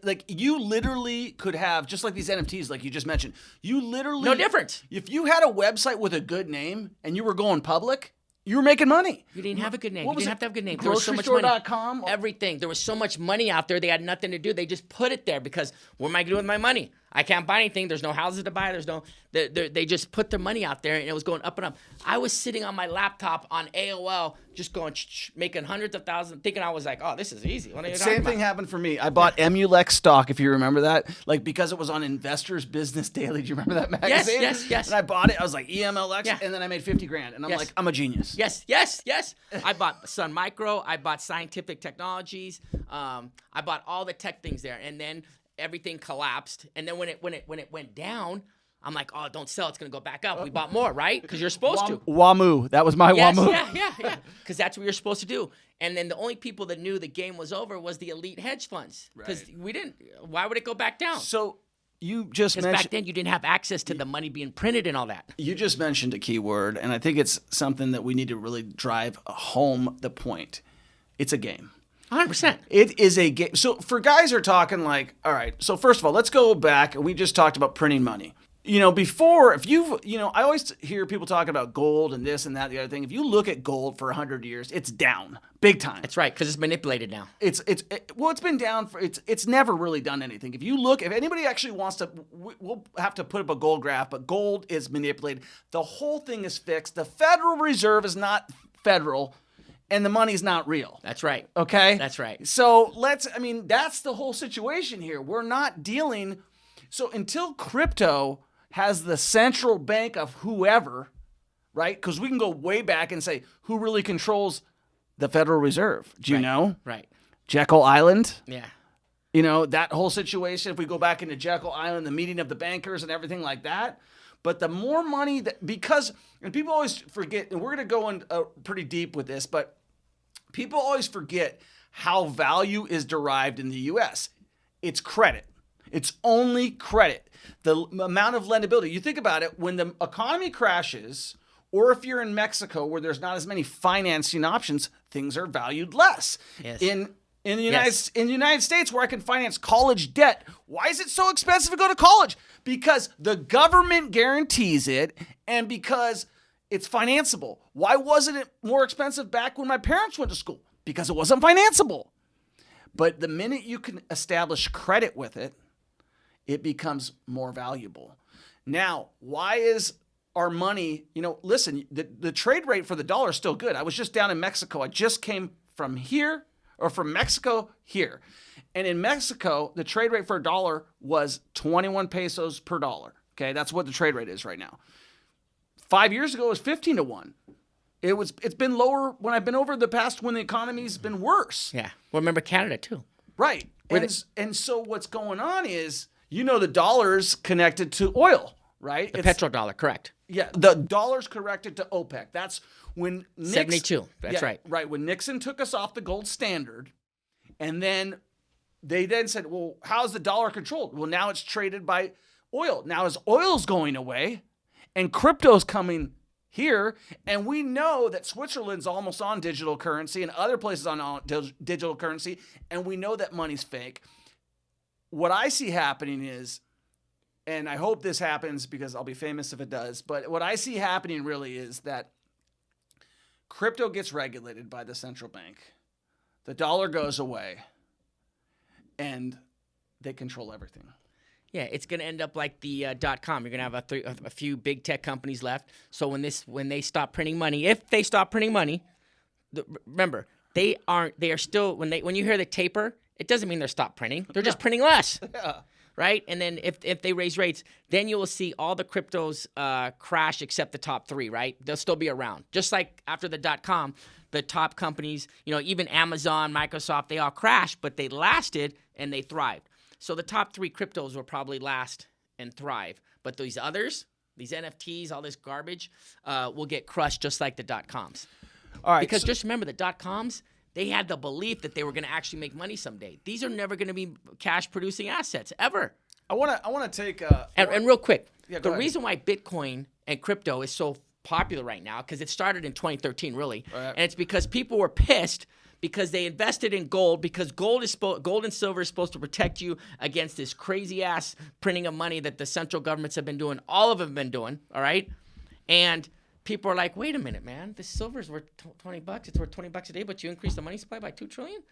Like, you literally could have, just like these NFTs, like you just mentioned, you literally... No difference. If you had a website with a good name and you were going public, you were making money. You didn't have a good name. What You was didn't it? have to have a good name. There was so much money. Grocerystore.com? Everything. There was so much money out there. They had nothing to do. They just put it there because what am I going to do with my money? I can't buy anything. There's no houses to buy. There's no. They just put their money out there, and it was going up and up. I was sitting on my laptop on AOL, just going, making hundreds of thousands, thinking I was like, oh, this is easy. What are you talking Same about? thing happened for me. I bought Emulex stock, if you remember that, like because it was on Investors Business Daily. Do you remember that magazine? Yes. And I bought it. I was like EMLX, Yeah. and then I made 50 grand, and I'm Yes. like, I'm a genius. Yes. I bought Sun Micro. I bought Scientific Technologies. I bought all the tech things there, and then everything collapsed. And then when it went down, I'm like, oh, don't sell. It's gonna go back up. We bought more, right? Because you're supposed to. WAMU. That was my Yes, WAMU. yeah. Because that's what you're supposed to do. And then the only people that knew the game was over was the elite hedge funds. Because we didn't. Why would it go back down? So you just Because mentioned back then you didn't have access to the money being printed and all that. you just mentioned a key word, and I think it's something that we need to really drive home the point. It's a game. 100%. It is a game. So for guys who are talking like, all right, so first of all, let's go back. We just talked about printing money. Before, if I always hear people talking about gold and this and that, the other thing. If you look at gold for 100 years, it's down big time. That's right, because it's manipulated now. It's been down for, it's never really done anything. If anybody actually wants to, we'll have to put up a gold graph, but gold is manipulated. The whole thing is fixed. The Federal Reserve is not federal, and the money's not real. That's right. Okay? That's right. So that's the whole situation here. We're not dealing, so until crypto has the central bank of whoever, right? Because we can go way back and say, who really controls the Federal Reserve? Do you know? Right. Jekyll Island? Yeah. That whole situation, if we go back into Jekyll Island, the meeting of the bankers and everything like that. But the more money and people always forget, and we're going to go in pretty deep with this, but people always forget how value is derived in the U.S. It's credit. It's only credit. The amount of lendability. You think about it, when the economy crashes, or if you're in Mexico where there's not as many financing options, things are valued less. Yes. In the United States, where I can finance college debt, why is it so expensive to go to college? Because the government guarantees it, and because it's financeable. Why wasn't it more expensive back when my parents went to school? Because it wasn't financeable. But the minute you can establish credit with it, it becomes more valuable. Now, why is our money, listen, the trade rate for the dollar is still good. I was just down in Mexico. I just came from Mexico here. And in Mexico, the trade rate for a dollar was 21 pesos per dollar. Okay, that's what the trade rate is right now. 5 years ago, it was 15 to 1. It's been lower when I've been over the past when the economy's been worse. Yeah. Well, remember Canada too. Right. And so what's going on is, the dollar's connected to oil, right? The petrodollar, correct. Yeah, the dollar's connected to OPEC. That's when 72. That's right. Right. When Nixon took us off the gold standard, and then they said, well, how's the dollar controlled? Well, now it's traded by oil. Now as oil's going away and crypto's coming here, and we know that Switzerland's almost on digital currency and other places on digital currency, and we know that money's fake. What I see happening is, and I hope this happens because I'll be famous if it does, but what I see happening really is that crypto gets regulated by the central bank. The dollar goes away, and they control everything. Yeah, it's going to end up like the .com. You're going to have a few big tech companies left. So when they stop printing money, if they stop printing money, remember, they are still, when you hear the taper, it doesn't mean they're stopped printing. They're just printing less. Yeah. Right? And then if they raise rates, then you will see all the cryptos crash except the top 3, right? They'll still be around. Just like after the .com, the top companies, even Amazon, Microsoft, they all crashed, but they lasted and they thrived. So the top 3 cryptos will probably last and thrive. But these others, these NFTs, all this garbage, will get crushed just like the .coms. All right. Because just remember, the .coms, they had the belief that they were going to actually make money someday. These are never going to be cash-producing assets, ever. I want to take And real quick, Yeah, the go ahead. reason why Bitcoin and crypto is so popular right now, because it started in 2013, really, Right. and it's because people were pissed because they invested in gold, because gold and silver is supposed to protect you against this crazy-ass printing of money that the central governments have been doing. All of them have been doing, all right? And people are like, wait a minute, man. This silver's worth $20. It's worth $20 a day, but you increase the money supply by $2 trillion?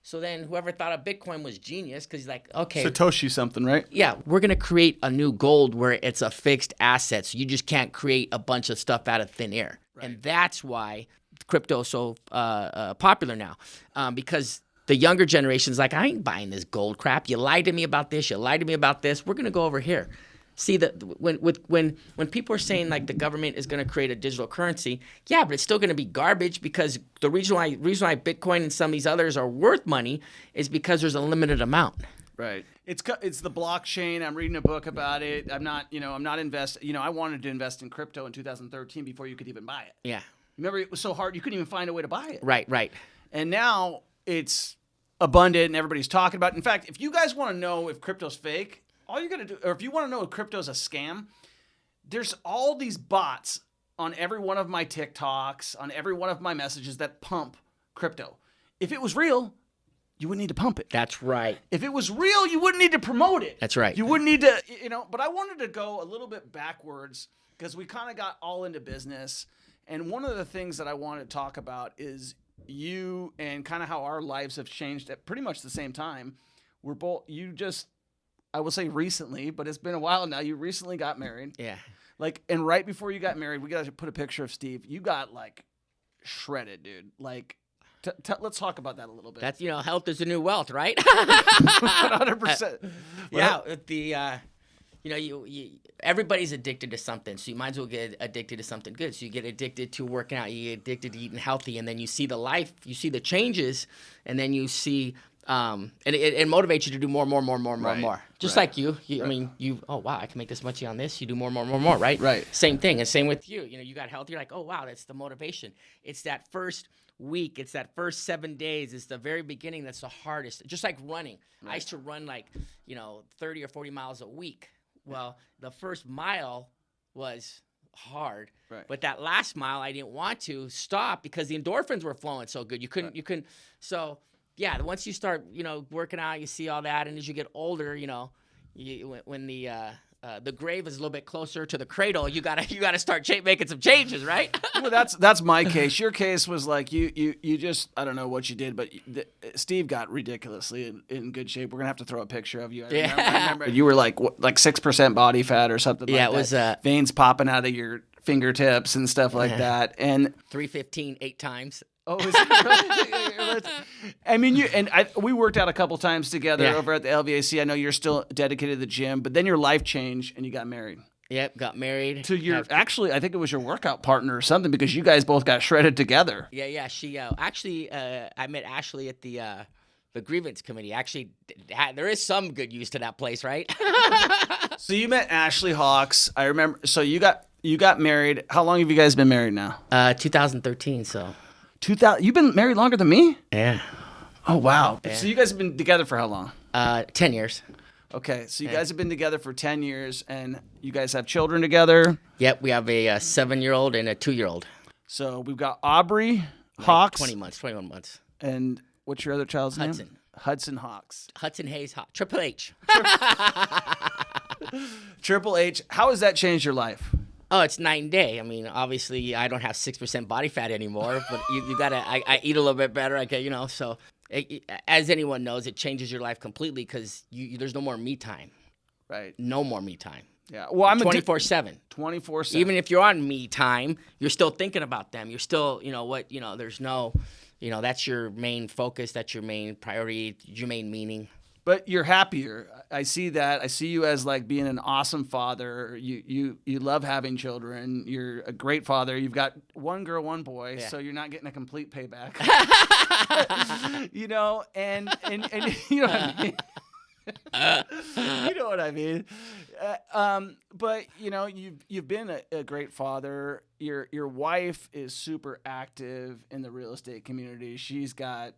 So then whoever thought of Bitcoin was genius, because he's like, okay. Satoshi something, right? Yeah, we're going to create a new gold where it's a fixed asset. So you just can't create a bunch of stuff out of thin air. Right. And that's why crypto is so popular now, because the younger generation's like, I ain't buying this gold crap. You lied to me about this. You lied to me about this. We're going to go over here. See, that when people are saying like the government is going to create a digital currency, yeah, but it's still going to be garbage, because the reason why Bitcoin and some of these others are worth money is because there's a limited amount. Right. It's the blockchain. I'm reading a book about it. I'm not investing. I wanted to invest in crypto in 2013 before you could even buy it. Yeah. Remember, it was so hard you couldn't even find a way to buy it. Right. And now it's abundant and everybody's talking about it. In fact, if you guys want to know if crypto's fake, all you got to do, or if you want to know if crypto's a scam, there's all these bots on every one of my TikToks, on every one of my messages that pump crypto. If it was real, you wouldn't need to pump it. That's right. If it was real, you wouldn't need to promote it. That's right. You wouldn't need to, but I wanted to go a little bit backwards because we kind of got all into business. And one of the things that I want to talk about is you and kind of how our lives have changed at pretty much the same time. I will say recently, but it's been a while now. You recently got married. Yeah. And right before you got married, we got to put a picture of Steve. You got shredded, dude. Let's talk about that a little bit. That's, health is the new wealth, right? 100%. Yeah. Everybody's addicted to something, so you might as well get addicted to something good. So you get addicted to working out, you get addicted to eating healthy, and then you see the life, you see the changes, and then you see, and it motivates you to do more. Just like you. I mean, oh wow, I can make this much on this. You do more, right? Right. Same thing, and same with you. You got healthy. You're like, oh wow, that's the motivation. It's that first week. It's that first 7 days. It's the very beginning that's the hardest. Just like running. Right. I used to run 30 or 40 miles a week. Well, the first mile was hard, right. But that last mile I didn't want to stop because the endorphins were flowing so good. You couldn't. So yeah, once you start, working out, you see all that, and as you get older, when the grave is a little bit closer to the cradle, you gotta start making some changes, right? Well, that's my case. Your case was like you just, I don't know what you did, but Steve got ridiculously in good shape. We're gonna have to throw a picture of you. I remember you were like 6% body fat or something. Yeah, like it was veins popping out of your fingertips and stuff like that. And 315 8 times. Oh, is it really? I mean, we worked out a couple times together over at the LVAC. I know you're still dedicated to the gym, but then your life changed and you got married. Yep, got married. To actually, I think it was your workout partner or something, because you guys both got shredded together. Yeah. She I met Ashley at the grievance committee. Actually, there is some good use to that place, right? So you met Ashley Hawks. I remember. So you got married. How long have you guys been married now? 2013. So. 2000. You've been married longer than me? Yeah. Oh wow. Yeah. So you guys have been together for how long? 10 years. Okay, so you guys have been together for 10 years, and you guys have children together? Yep, we have a 7-year-old and a 2-year-old. So we've got Aubrey Hawks. 21 months. And what's your other child's name? Hudson. Hudson Hawks. Hudson Hayes Hawks. Triple H. Triple H. How has that changed your life? Oh, it's night and day. I mean, obviously, I don't have 6% body fat anymore, but you gotta. I eat a little bit better. I get, so as anyone knows, it changes your life completely because there's no more me time. Right. No more me time. Yeah. Well, I'm 24/7. 24/7. Even if you're on me time, you're still thinking about them. You're still, there's no, that's your main focus. That's your main priority. Your main meaning. But you're happier. I see that. I see you as like being an awesome father. You love having children. You're a great father. You've got one girl, one boy, so you're not getting a complete payback. And you know what I mean. You know what I mean. But you've been a great father. Your wife is super active in the real estate community. She's got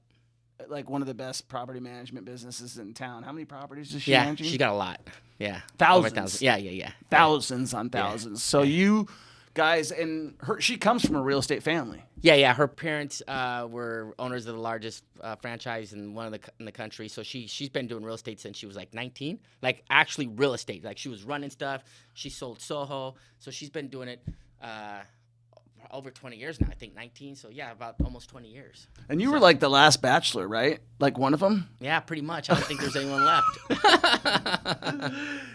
like one of the best property management businesses in town. How many properties does she manage? Yeah, she's got a lot. Yeah. Thousands. Yeah. Thousands on thousands. So you guys, and she comes from a real estate family. Yeah. Her parents were owners of the largest franchise in in the country. So she's been doing real estate since she was like 19. Like actually real estate. Like she was running stuff. She sold Soho. So she's been doing it over 20 years now. I think 19. So yeah, about almost 20 years. And you were like the last bachelor, right? Like one of them? Yeah, pretty much. I don't think there's anyone left.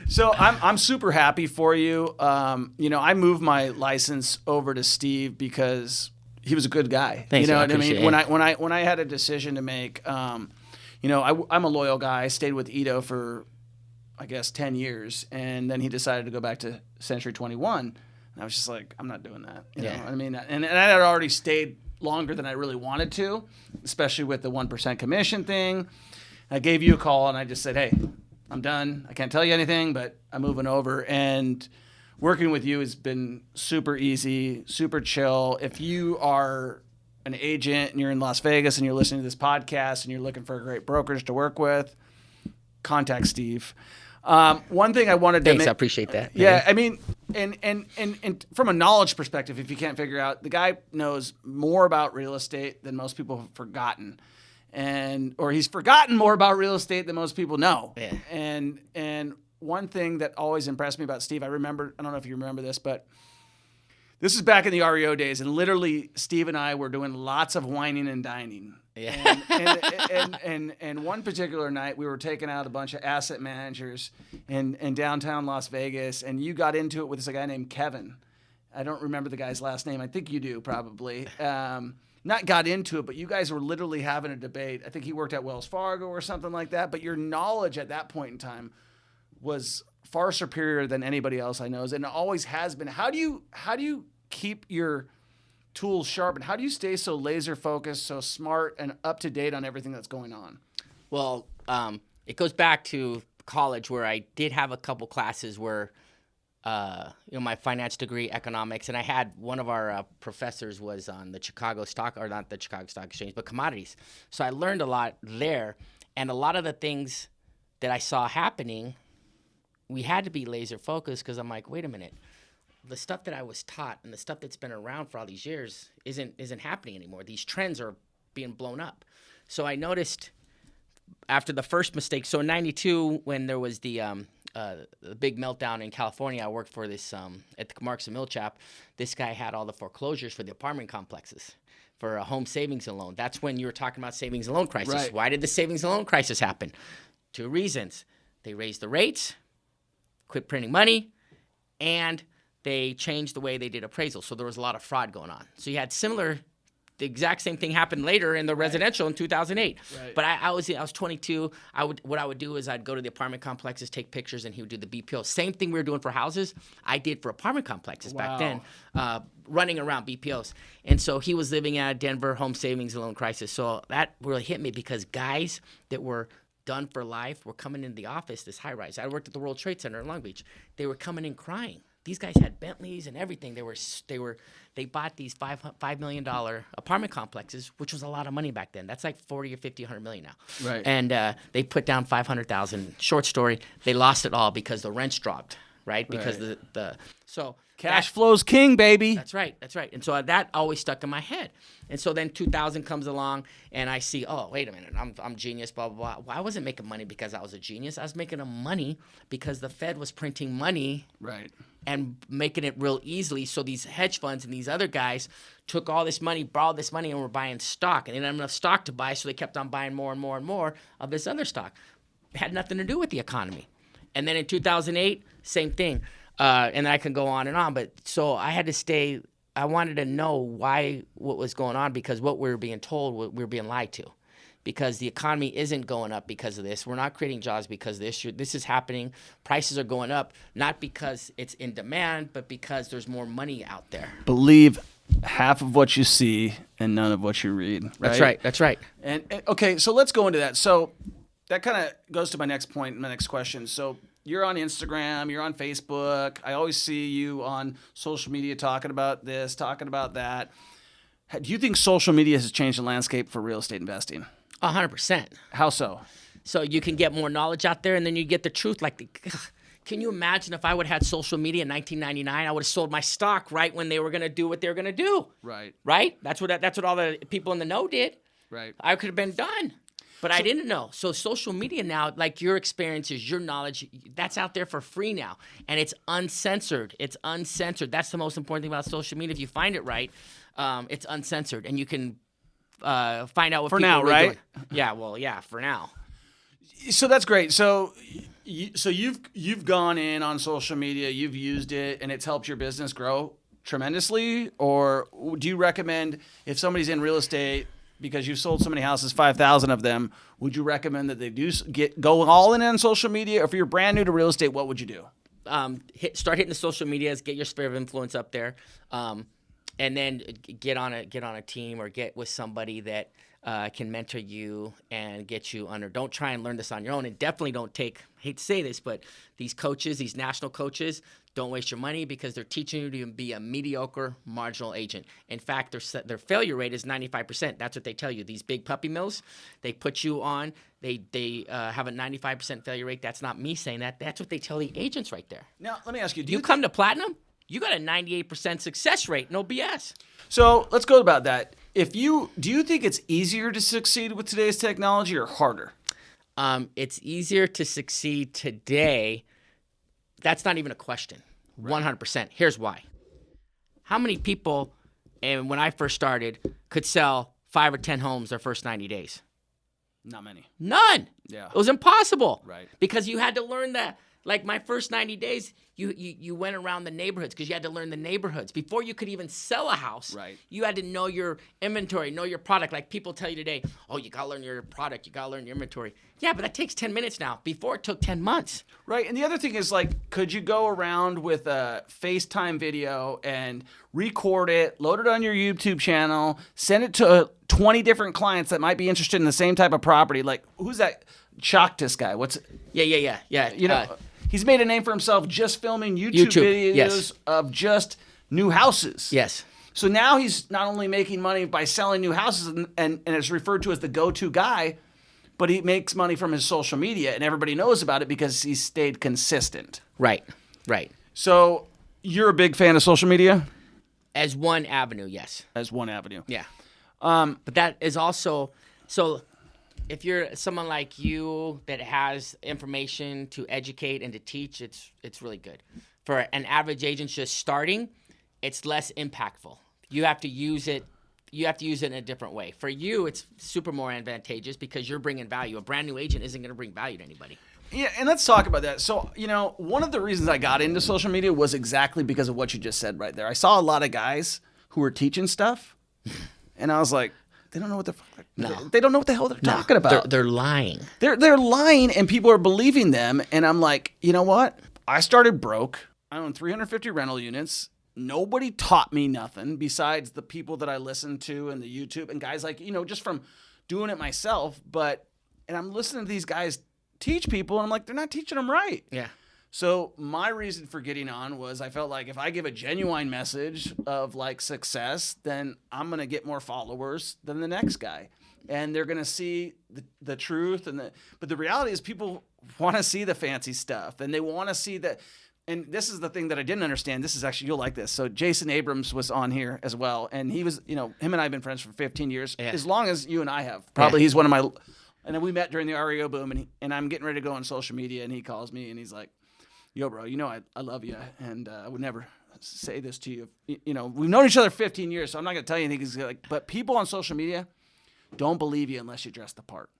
So I'm super happy for you. I moved my license over to Steve because he was a good guy. Thanks, you know what I appreciate mean? it. When I had a decision to make, I'm a loyal guy. I stayed with Ito for, I guess, 10 years, and then he decided to go back to Century 21. And I was just like, I'm not doing that. You know what I mean? And I had already stayed longer than I really wanted to, especially with the 1% commission thing. I gave you a call, and I just said, hey, I'm done. I can't tell you anything, but I'm moving over. And working with you has been super easy, super chill. If you are an agent and you're in Las Vegas and you're listening to this podcast and you're looking for a great brokerage to work with, contact Steve. One thing I wanted to Thanks, I appreciate that. Yeah, I mean, and from a knowledge perspective, if you can't figure out, the guy knows more about real estate than most people have forgotten. Or he's forgotten more about real estate than most people know. Yeah. And one thing that always impressed me about Steve, I don't know if you remember this, but this is back in the REO days, and literally Steve and I were doing lots of whining and dining. Yeah. And one particular night, we were taking out a bunch of asset managers in downtown Las Vegas, and you got into it with this guy named Kevin. I don't remember the guy's last name. I think you do, probably. Not got into it, but you guys were literally having a debate. I think he worked at Wells Fargo or something like that, but your knowledge at that point in time was far superior than anybody else I know, and it always has been. How do you keep your tools sharp, and how do you stay so laser focused, so smart, and up to date on everything that's going on? Well, it goes back to college where I did have a couple classes where, my finance degree, economics, and I had one of our professors was on the Chicago not the Chicago Stock Exchange, but commodities. So I learned a lot there, and a lot of the things that I saw happening, we had to be laser focused because I'm like, wait a minute, the stuff that I was taught and the stuff that's been around for all these years isn't happening anymore. These trends are being blown up. So I noticed after the first mistake, so in '92 when there was the big meltdown in California, I worked for this at the Marks and Millchap. This guy had all the foreclosures for the apartment complexes for a home savings and loan. That's when you were talking about savings and loan crisis. Right. Why did the savings and loan crisis happen? 2 reasons. They raised the rates, quit printing money, and they changed the way they did appraisal. So there was a lot of fraud going on. So you had the exact same thing happened later in the residential in 2008. Right. But I was 22. What I would do is I'd go to the apartment complexes, take pictures, and he would do the BPO. Same thing we were doing for houses, I did for apartment complexes back then, running around BPOs. And so he was living at Denver home savings and loan crisis. So that really hit me because guys that were done for life were coming into the office, this high rise. I worked at the World Trade Center in Long Beach. They were coming in crying. These guys had Bentleys and everything. They bought these $5 million apartment complexes, which was a lot of money back then. That's like 40 or 50, 100 million now. Right. And they put down 500,000. Short story, they lost it all because the rents dropped, right? Because so Cash flow's king, baby. That's right. And so that always stuck in my head. And so then 2000 comes along, and I see, oh, wait a minute, I'm genius, blah, blah, blah. Well, I wasn't making money because I was a genius. I was making money because the Fed was printing money. Right. and making it real easily. So these hedge funds and these other guys took all this money, borrowed this money, and were buying stock. And they didn't have enough stock to buy, so they kept on buying more and more and more of this other stock. It had nothing to do with the economy. And then in 2008, same thing. And I can go on and on. But so I had to stay. I wanted to know what was going on, because what we were being told, we were being lied to. Because the economy isn't going up because of this. We're not creating jobs because of this. This is happening. Prices are going up, not because it's in demand, but because there's more money out there. Believe half of what you see and none of what you read. Right? That's right. That's right. And okay, so let's go into that. So that kind of goes to my next point, my next question. So you're on Instagram, you're on Facebook. I always see you on social media talking about this, talking about that. Do you think social media has changed the landscape for real estate investing? 100%. How so? So you can get more knowledge out there, and then you get the truth. Can you imagine if I would have had social media in 1999? I would have sold my stock right when they were going to do what they were going to do. Right. Right? That's what all the people in the know did. Right. I could have been done. But I didn't know. So social media now, like your experiences, your knowledge, that's out there for free now. And it's uncensored. It's uncensored. That's the most important thing about social media. If you find it right, it's uncensored. And you can find out what for people now, are right? doing. Yeah, well, yeah, for now. So that's great. So you've gone in on social media, you've used it, and it's helped your business grow tremendously? Or do you recommend, if somebody's in real estate, because you've sold so many houses, 5,000 of them, would you recommend that they go all in on social media? Or if you're brand new to real estate, what would you do? Start hitting the social medias, get your sphere of influence up there, and then get on a team or get with somebody that can mentor you and get you under. Don't try and learn this on your own, and definitely don't take, I hate to say this, but these coaches, these national coaches, don't waste your money, because they're teaching you to be a mediocre marginal agent. In fact, their failure rate is 95%. That's what they tell you. These big puppy mills, they put you on, they have a 95% failure rate. That's not me saying that. That's what they tell the agents right there. Now, let me ask you. You come to Platinum, you got a 98% success rate, no BS. So let's go about that. Do you think it's easier to succeed with today's technology or harder? It's easier to succeed today. That's not even a question. Right. 100%. Here's why. How many people, and when I first started, could sell 5 or 10 homes their first 90 days? Not many. None. Yeah. It was impossible. Right. Because you had to learn that. Like my first 90 days, you went around the neighborhoods, because you had to learn the neighborhoods. Before you could even sell a house, right, you had to know your inventory, know your product. Like people tell you today, oh, you got to learn your product, you got to learn your inventory. Yeah, but that takes 10 minutes now. Before, it took 10 months. Right, and the other thing is, like, could you go around with a FaceTime video and record it, load it on your YouTube channel, send it to 20 different clients that might be interested in the same type of property? Like, who's that Choctis guy? Yeah. You know, he's made a name for himself just filming YouTube videos, yes, of just new houses. Yes. So now he's not only making money by selling new houses and is referred to as the go-to guy, but he makes money from his social media, and everybody knows about it because he's stayed consistent. Right. So you're a big fan of social media? As one avenue, yes. As one avenue. Yeah. But that is also, so if you're someone like you that has information to educate and to teach, it's really good. For an average agent just starting, it's less impactful. You have to use it. You have to use it in a different way. For you, it's super more advantageous because you're bringing value. A brand new agent isn't going to bring value to anybody. Yeah, and let's talk about that. So, one of the reasons I got into social media was exactly because of what you just said right there. I saw a lot of guys who were teaching stuff, and I was like, they don't know what they don't know what the hell they're talking about. They're lying. They're lying, and people are believing them. And I'm like, you know what? I started broke. I own 350 rental units. Nobody taught me nothing besides the people that I listened to and the YouTube and guys like, just from doing it myself. And I'm listening to these guys teach people, and I'm like, they're not teaching them right. Yeah. So my reason for getting on was I felt like if I give a genuine message of like success, then I'm going to get more followers than the next guy. And they're going to see the truth. But the reality is people want to see the fancy stuff, and they want to see that. And this is the thing that I didn't understand. This is actually, you'll like this. So Jason Abrams was on here as well. And he was, him and I have been friends for 15 years, as long as you and I have. Probably he's one of my, and then we met during the REO boom, and I'm getting ready to go on social media, and he calls me, and he's like, yo, bro, I love you, and I would never say this to you. We've known each other 15 years, so I'm not going to tell you anything. But people on social media don't believe you unless you dress the part.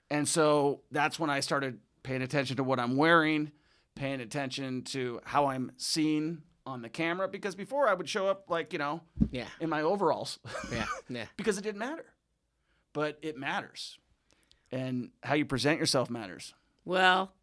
And so that's when I started paying attention to what I'm wearing, paying attention to how I'm seen on the camera, because before I would show up in my overalls. Yeah. Because it didn't matter. But it matters. And how you present yourself matters. Well,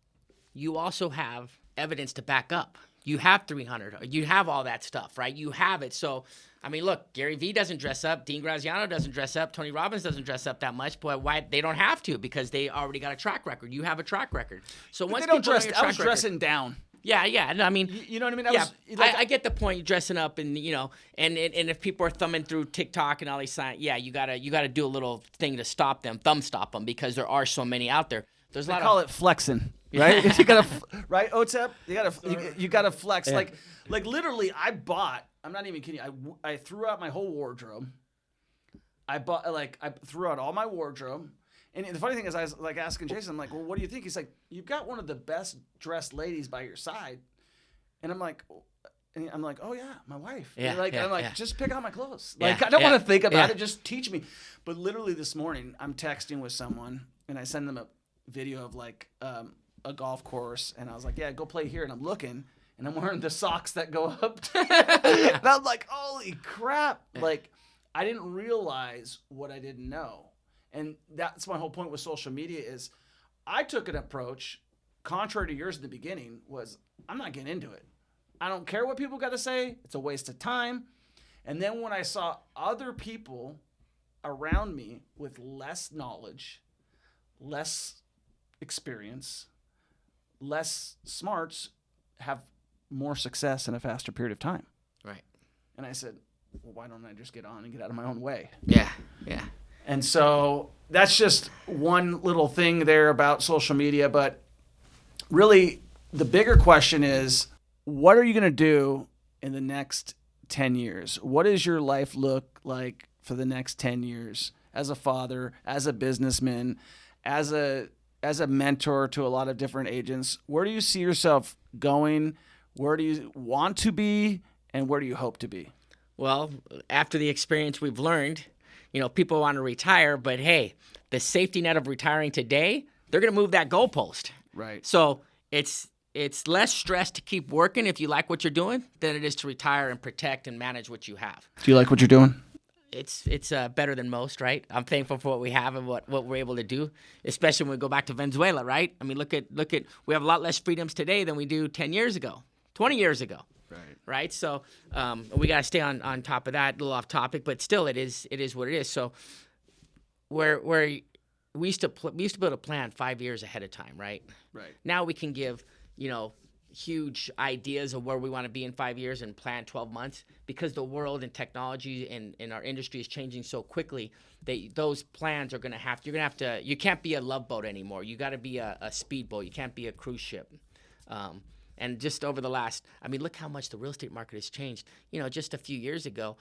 you also have evidence to back up. You have 300. You have all that stuff, right? You have it. So, I mean, look, Gary Vee doesn't dress up. Dean Graziano doesn't dress up. Tony Robbins doesn't dress up that much. But why? They don't have to, because they already got a track record. You have a track record. So once they don't people know dress. your I was track dressing down. Yeah. I mean, you know what I mean? I get the point. You're dressing up, and and if people are thumbing through TikTok and all these signs, you gotta do a little thing to stop them, thumb stop them, because there are so many out there. There's a lot. They call it flexing, right? You gotta, right, OTEP? You gotta flex. Yeah. Like literally, I'm not even kidding. I threw out my whole wardrobe. I threw out all my wardrobe. And the funny thing is, I was like asking Jason, I'm like, well, what do you think? He's like, you've got one of the best dressed ladies by your side. And I'm like, oh yeah, my wife. Yeah, just pick out my clothes. I don't want to think about it. Just teach me. But literally this morning, I'm texting with someone, and I send them a video of a golf course, and I was like, yeah, go play here. And I'm looking, and I'm wearing the socks that go up. And I'm like, holy crap. I didn't realize what I didn't know. And that's my whole point with social media is I took an approach, contrary to yours in the beginning, was I'm not getting into it. I don't care what people got to say. It's a waste of time. And then when I saw other people around me with less knowledge, less experience, less smarts, have more success in a faster period of time. Right. And I said, well, why don't I just get on and get out of my own way? Yeah. And so that's just one little thing there about social media. But really, the bigger question is, what are you going to do in the next 10 years? What does your life look like for the next 10 years as a father, as a businessman, as a mentor to a lot of different agents? Where do you see yourself going? Where do you want to be? And where do you hope to be? Well, after the experience we've learned, people want to retire, but hey, the safety net of retiring today, they're going to move that goalpost. Right. So it's less stress to keep working if you like what you're doing than it is to retire and protect and manage what you have. Do you like what you're doing? It's better than most, right? I'm thankful for what we have and what we're able to do, especially when we go back to Venezuela, right? I mean, look at we have a lot less freedoms today than we do 10 years ago, 20 years ago. Right. So we got to stay on top of that. A little off topic, but still, it is what it is. So where we used to build a plan 5 years ahead of time, right? Right. Now we can give huge ideas of where we want to be in 5 years and plan 12 months, because the world and technology and our industry is changing so quickly that those plans are going to have you can't be a love boat anymore. You got to be a speedboat. You can't be a cruise ship. And just over the last, look how much the real estate market has changed. Just a few years ago,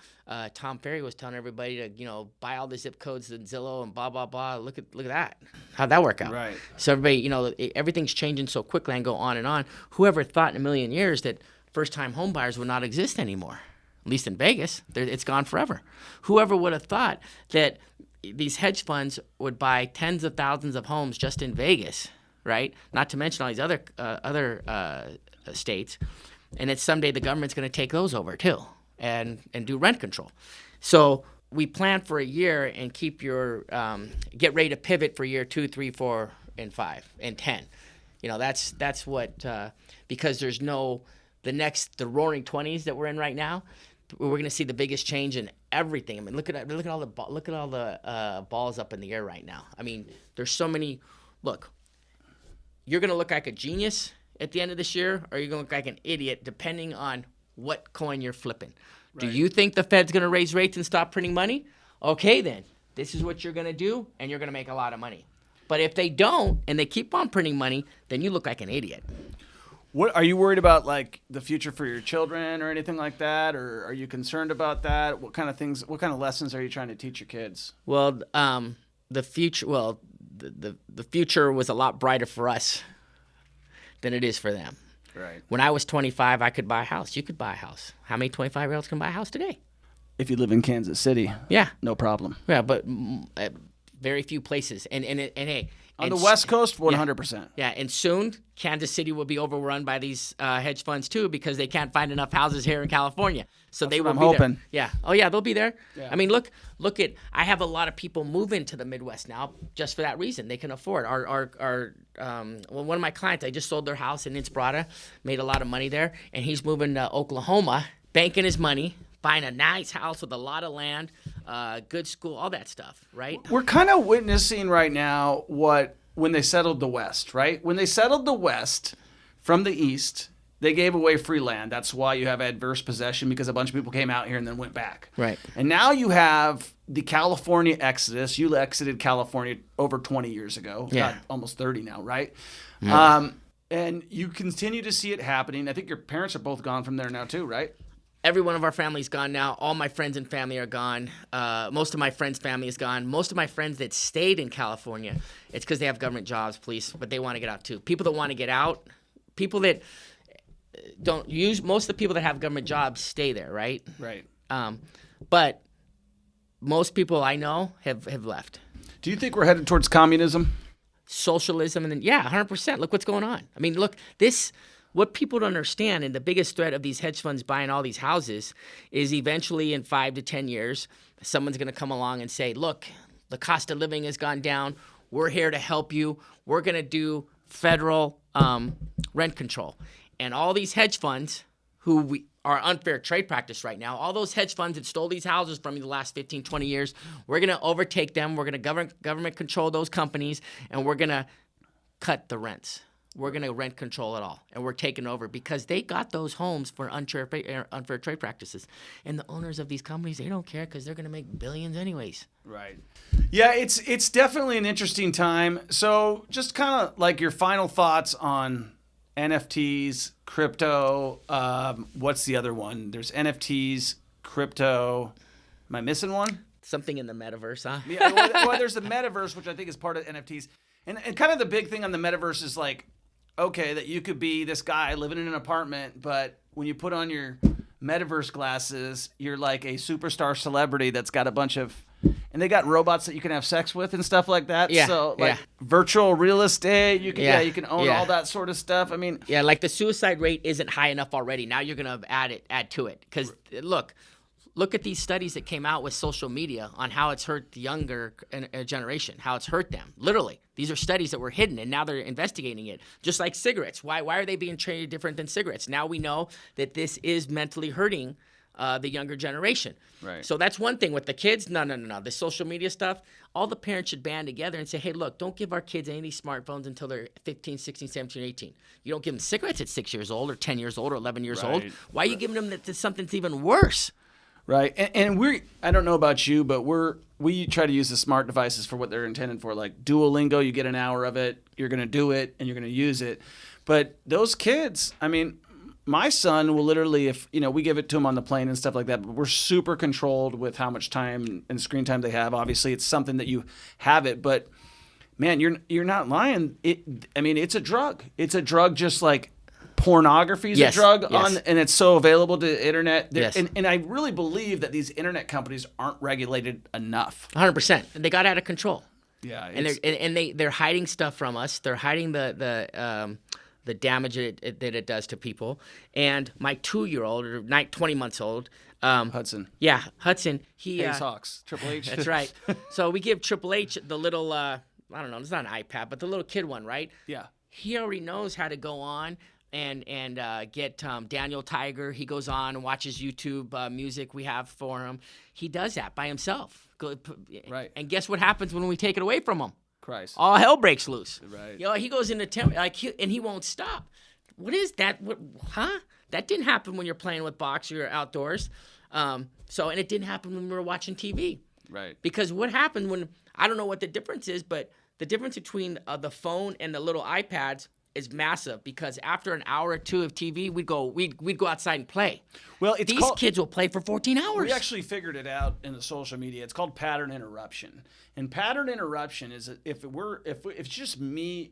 Tom Ferry was telling everybody to, buy all the zip codes and Zillow and blah, blah, blah. Look at that. How'd that work out? Right. So everybody, everything's changing so quickly and go on and on. Whoever thought in a million years that first-time home buyers would not exist anymore, at least in Vegas, it's gone forever. Whoever would have thought that these hedge funds would buy tens of thousands of homes just in Vegas, right? Not to mention all these other states, and it's someday the government's going to take those over too and do rent control. So we plan for a year and keep your get ready to pivot for year 2, 3, 4, and 5 and 10. That's what because there's the roaring 20s that we're in right now. We're going to see the biggest change in everything. Look at all the balls up in the air right now. There's so many. Look, you're going to look like a genius at the end of this year, or you're going to look like an idiot, depending on what coin you're flipping. Right. Do you think the Fed's going to raise rates and stop printing money? Okay, then. This is what you're going to do, and you're going to make a lot of money. But if they don't, and they keep on printing money, then you look like an idiot. What are you worried about, the future for your children or anything like that? Or are you concerned about that? What kind of lessons are you trying to teach your kids? Well, the future was a lot brighter for us than it is for them. Right. When I was 25, I could buy a house. You could buy a house. How many 25-year-olds can buy a house today? If you live in Kansas City, Yeah. no problem. Yeah, but very few places. And hey. On the West Coast, 100%. Yeah, and soon Kansas City will be overrun by these hedge funds too because they can't find enough houses here in California. So That's they what will I'm be hoping. there. Yeah. Oh yeah, they'll be there. Yeah. I mean, look at. I have a lot of people move into the Midwest now just for that reason. They can afford. One of my clients, I just sold their house in Inspirata, made a lot of money there, and he's moving to Oklahoma, banking his money, buying a nice house with a lot of land, good school, all that stuff, right? We're kind of witnessing right now when they settled the West, right? When they settled the West from the East, they gave away free land. That's why you have adverse possession, because a bunch of people came out here and then went back. Right. And now you have the California exodus. You exited California over 20 years ago. Yeah. God, almost 30 now, right? Yeah. And you continue to see it happening. I think your parents are both gone from there now too, right? Every one of our family's gone now. All my friends and family are gone. Most of my friends' family is gone. Most of my friends that stayed in California, it's because they have government jobs, police, but they want to get out too. People that want to get out, people that don't use, most of the people that have government jobs stay there, right? Right. But most people I know have left. Do you think we're headed towards communism? Socialism, and then, yeah, 100%. Look what's going on. I mean, look, what people don't understand, and the biggest threat of these hedge funds buying all these houses is eventually in 5 to 10 years, someone's going to come along and say, look, the cost of living has gone down. We're here to help you. We're going to do federal rent control. And all these hedge funds who are unfair trade practice right now, all those hedge funds that stole these houses from you the last 15, 20 years, we're going to overtake them. We're going to government control those companies, and we're going to cut the rents. We're going to rent control it all, and we're taking over because they got those homes for unfair trade practices. And the owners of these companies, they don't care because they're going to make billions anyways. Right. Yeah, it's definitely an interesting time. So just kind of like your final thoughts on NFTs, crypto. What's the other one? There's NFTs, crypto. Am I missing one? Something in the metaverse, huh? Yeah, well, there's the metaverse, which I think is part of NFTs. And kind of the big thing on the metaverse is like, okay, that you could be this guy living in an apartment, but when you put on your metaverse glasses, you're like a superstar celebrity that's got a bunch of, and they got robots that you can have sex with and stuff like that. Yeah, So like yeah. virtual real estate, you can you can own yeah. all that sort of stuff. I mean, Yeah, like the suicide rate isn't high enough already. Now you're going to add to it. Because look at these studies that came out with social media on how it's hurt the younger generation, how it's hurt them. Literally. These are studies that were hidden, and now they're investigating it. Just like cigarettes. Why are they being treated different than cigarettes? Now we know that this is mentally hurting the younger generation. Right. So that's one thing with the kids. No. The social media stuff, all the parents should band together and say, hey, look, don't give our kids any of these smartphones until they're 15, 16, 17, 18. You don't give them cigarettes at 6 years old or 10 years old or 11 years old. Why are you giving them something that's even worse? right. And I don't know about you, but we try to use the smart devices for what they're intended for. Like Duolingo, you get an hour of it, you're going to do it, and you're going to use it. But those kids, I mean, my son will literally, if we give it to him on the plane and stuff like that, but we're super controlled with how much time and screen time they have. Obviously, it's something that you have it, but man, you're not lying. It's a drug. It's a drug, just like pornography is a drug and it's so available to the internet. Yes. And I really believe that these internet companies aren't regulated enough. 100%. They got out of control. Yeah, and they're hiding stuff from us. They're hiding the damage that it does to people. And my 2-year-old, or 20 months old, Hudson. Yeah, Hudson. He Hayes Hawks, Triple H. That's right. So we give Triple H the little, I don't know, it's not an iPad, but the little kid one, right? Yeah. He already knows how to go on and get Daniel Tiger. He goes on and watches YouTube music we have for him. He does that by himself. Right. And guess what happens when we take it away from him? Christ. All hell breaks loose. Right. He goes into and he won't stop. What is that? That didn't happen when you're playing with box or you're outdoors. And it didn't happen when we were watching TV. Right. Because what happened when, I don't know what the difference is, but the difference between the phone and the little iPads is massive, because after an hour or two of TV, we'd go outside and play. Well, these kids will play for 14 hours. We actually figured it out in the social media. It's called pattern interruption. And pattern interruption is if it's just me,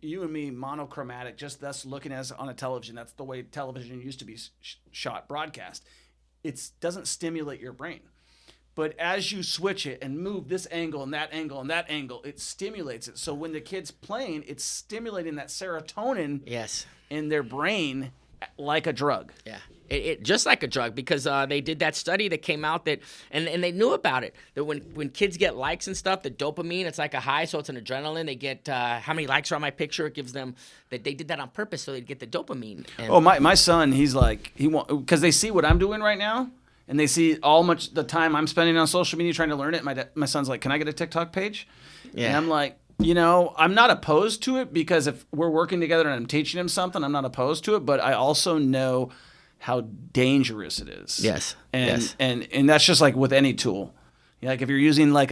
you and me, monochromatic, just us looking as on a television. That's the way television used to be shot, broadcast. It doesn't stimulate your brain. But as you switch it and move this angle and that angle and that angle, it stimulates it. So when the kid's playing, it's stimulating that serotonin in their brain like a drug. Yeah, it just like a drug, because they did that study that came out that, and they knew about it, that when kids get likes and stuff, the dopamine, it's like a high, so it's an adrenaline. They get how many likes are on my picture. It gives them that they did that on purpose so they'd get the dopamine. And my son, he's like, because they see what I'm doing right now. And they see the time I'm spending on social media trying to learn it. My son's like, can I get a TikTok page? Yeah. And I'm like, I'm not opposed to it, because if we're working together and I'm teaching him something, I'm not opposed to it. But I also know how dangerous it is. Yes. And that's just like with any tool. Like if you're using like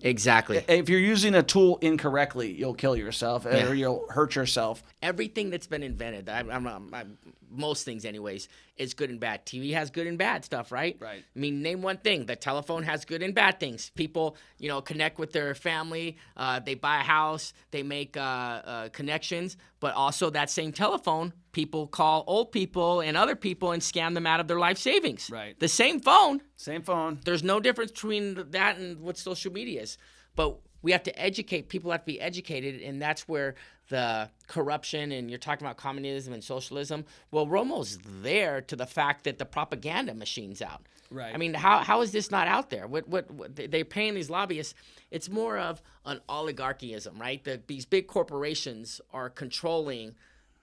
exactly. If you're using a tool incorrectly, you'll kill yourself or you'll hurt yourself. Everything that's been invented, most things anyways, is good and bad. TV has good and bad stuff, right? Right. I mean, name one thing. The telephone has good and bad things. People, connect with their family. They buy a house. They make connections. But also that same telephone, people call old people and other people and scam them out of their life savings. Right. The same phone. Same phone. There's no difference between that and what social media is. But we have to educate. People have to be educated, and that's where the corruption, and you're talking about communism and socialism. Well, we're almost there to the fact that the propaganda machine's out. Right. I mean, how is this not out there? What they're paying these lobbyists? It's more of an oligarchyism, right? These big corporations are controlling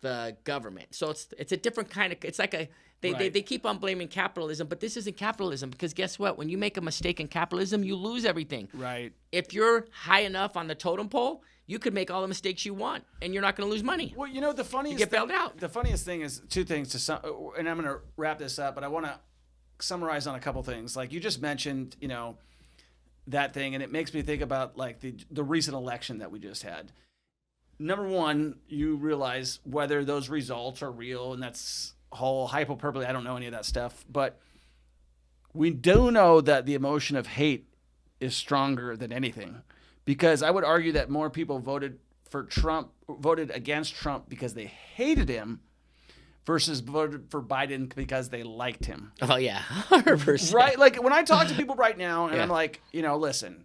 the government. So it's a different kind of. It's like they keep on blaming capitalism, but this isn't capitalism, because guess what? When you make a mistake in capitalism, you lose everything. Right. If you're high enough on the totem pole, you could make all the mistakes you want, and you're not going to lose money. Well, the funniest you get bailed out. The funniest thing is two things and I'm going to wrap this up, but I want to summarize on a couple things. Like you just mentioned, that thing, and it makes me think about like the recent election that we just had. Number one, you realize whether those results are real, and that's whole hyperbole. I don't know any of that stuff, but we do know that the emotion of hate is stronger than anything, because I would argue that more people voted against Trump because they hated him versus voted for Biden because they liked him. Oh yeah, 100%. Right? Like when I talk to people right now, and I'm like, listen,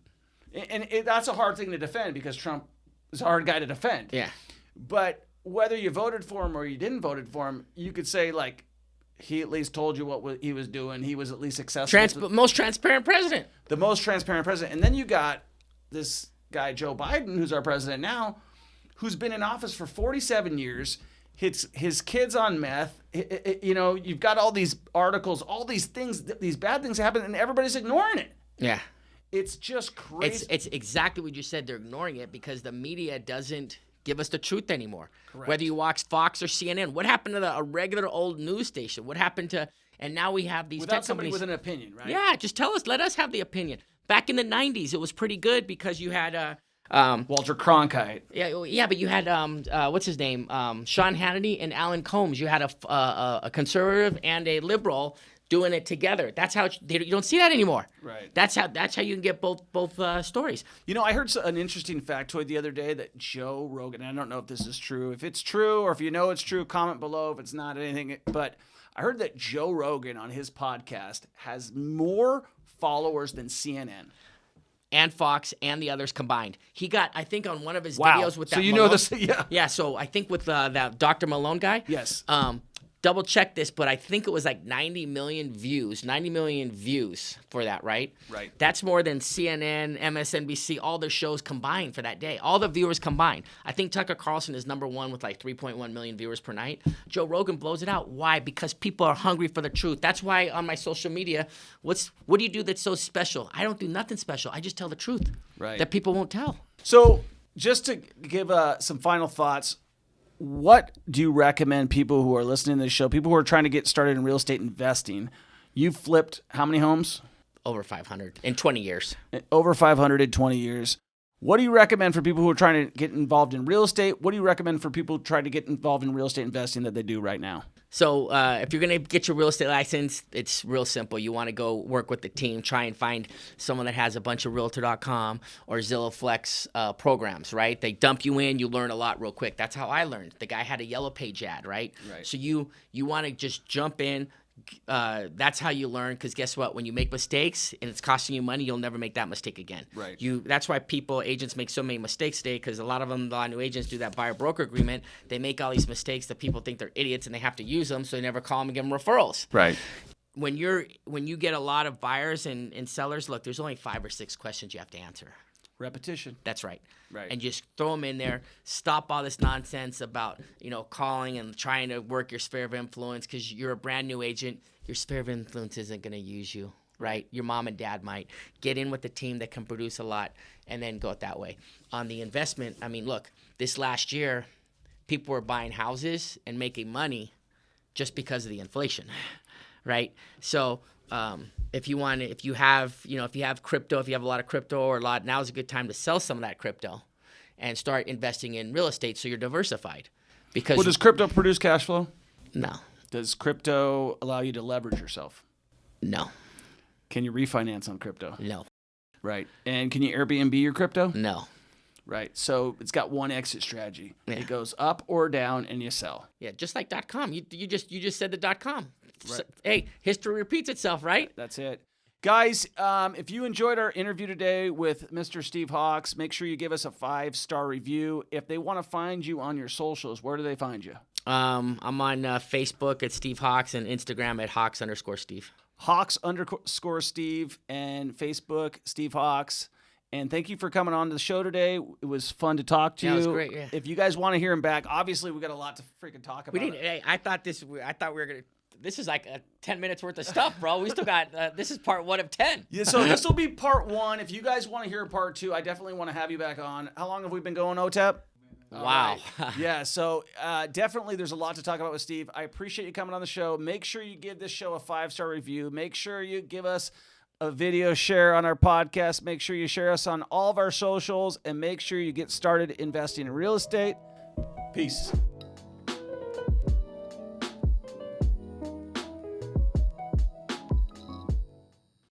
and that's a hard thing to defend, because Trump is a hard guy to defend. Yeah. But whether you voted for him or you didn't vote for him, you could say like he at least told you what he was doing. He was at least accessible. Most transparent president. The most transparent president. And then you got this guy Joe Biden, who's our president now, who's been in office for 47 years. His kids on meth. You've got all these articles, all these things, these bad things happen, and everybody's ignoring it. Yeah. It's just crazy. It's exactly what you said. They're ignoring it because the media doesn't give us the truth anymore. Correct. Whether you watch Fox or CNN, what happened to a regular old news station? What happened to? And now we have these without tech somebody companies with an opinion, right? Yeah, just tell us. Let us have the opinion. Back in the '90s, it was pretty good because you had Walter Cronkite. Yeah, but you had what's his name? Sean Hannity and Alan Combs. You had a conservative and a liberal doing it together. That's how you don't see that anymore. Right. That's how you can get both stories. I heard an interesting factoid the other day that Joe Rogan, and I don't know if this is true. If it's true, or if you know it's true, comment below if it's not anything. But I heard that Joe Rogan on his podcast has more followers than CNN. And Fox and the others combined. He got, I think, on one of his videos with that. So you Malone, know this, yeah. Yeah, so I think with that Dr. Malone guy. Yes. Double check this, but I think it was like 90 million views for that, right? Right. That's more than CNN, MSNBC, all their shows combined for that day. All the viewers combined. I think Tucker Carlson is number one with like 3.1 million viewers per night. Joe Rogan blows it out. Why? Because people are hungry for the truth. That's why on my social media, what do you do that's so special? I don't do nothing special. I just tell the truth. Right. That people won't tell. So just to give some final thoughts, what do you recommend people who are listening to this show, people who are trying to get started in real estate investing? You've flipped how many homes? Over 500 in 20 years. Over 500 in 20 years. What do you recommend for people who are trying to get involved in real estate? What do you recommend for people trying to get involved in real estate investing that they do right now? So if you're going to get your real estate license, it's real simple. You want to go work with the team, try and find someone that has a bunch of Realtor.com or Zillow Flex programs, right? They dump you in, you learn a lot real quick. That's how I learned. The guy had a yellow page ad, right? So you want to just jump in. That's how you learn, because guess what? When you make mistakes and it's costing you money, you'll never make that mistake again. Right. That's why agents make so many mistakes today, because a lot of new agents do that buyer-broker agreement. They make all these mistakes that people think they're idiots and they have to use them, so they never call them and give them referrals. Right. When you get a lot of buyers and sellers, look, there's only 5 or 6 questions you have to answer. Repetition. That's right. Right. And just throw them in there. Stop all this nonsense about, calling and trying to work your sphere of influence, because you're a brand new agent. Your sphere of influence isn't going to use you, right? Your mom and dad might. Get in with the team that can produce a lot and then go it that way. On the investment, I mean, look, this last year, people were buying houses and making money just because of the inflation, right? So if you have crypto, if you have a lot of crypto now's a good time to sell some of that crypto and start investing in real estate so you're diversified. Because Does crypto produce cash flow? No. Does crypto allow you to leverage yourself? No. Can you refinance on crypto? No. Right. And can you Airbnb your crypto? No. Right. So it's got one exit strategy. Yeah. It goes up or down and you sell. Yeah, just like .com. You just said the .com. Right. Hey, history repeats itself, right? That's it. Guys, if you enjoyed our interview today with Mr. Steve Hawks, make sure you give us a 5-star review. If they want to find you on your socials, where do they find you? I'm on Facebook at Steve Hawks and Instagram at Hawks_Steve. Hawks_Steve and Facebook, Steve Hawks. And thank you for coming on to the show today. It was fun to talk to you. It was great, yeah. If you guys want to hear him back, obviously we got a lot to freaking talk about. I thought we were going to. This is like 10 minutes worth of stuff, bro. We still got, this is part 1 of 10. Yeah, so this will be part 1. If you guys want to hear part 2, I definitely want to have you back on. How long have we been going, OTEP? Wow. Right. Yeah, so definitely there's a lot to talk about with Steve. I appreciate you coming on the show. Make sure you give this show a 5-star review. Make sure you give us a video share on our podcast. Make sure you share us on all of our socials, and make sure you get started investing in real estate. Peace.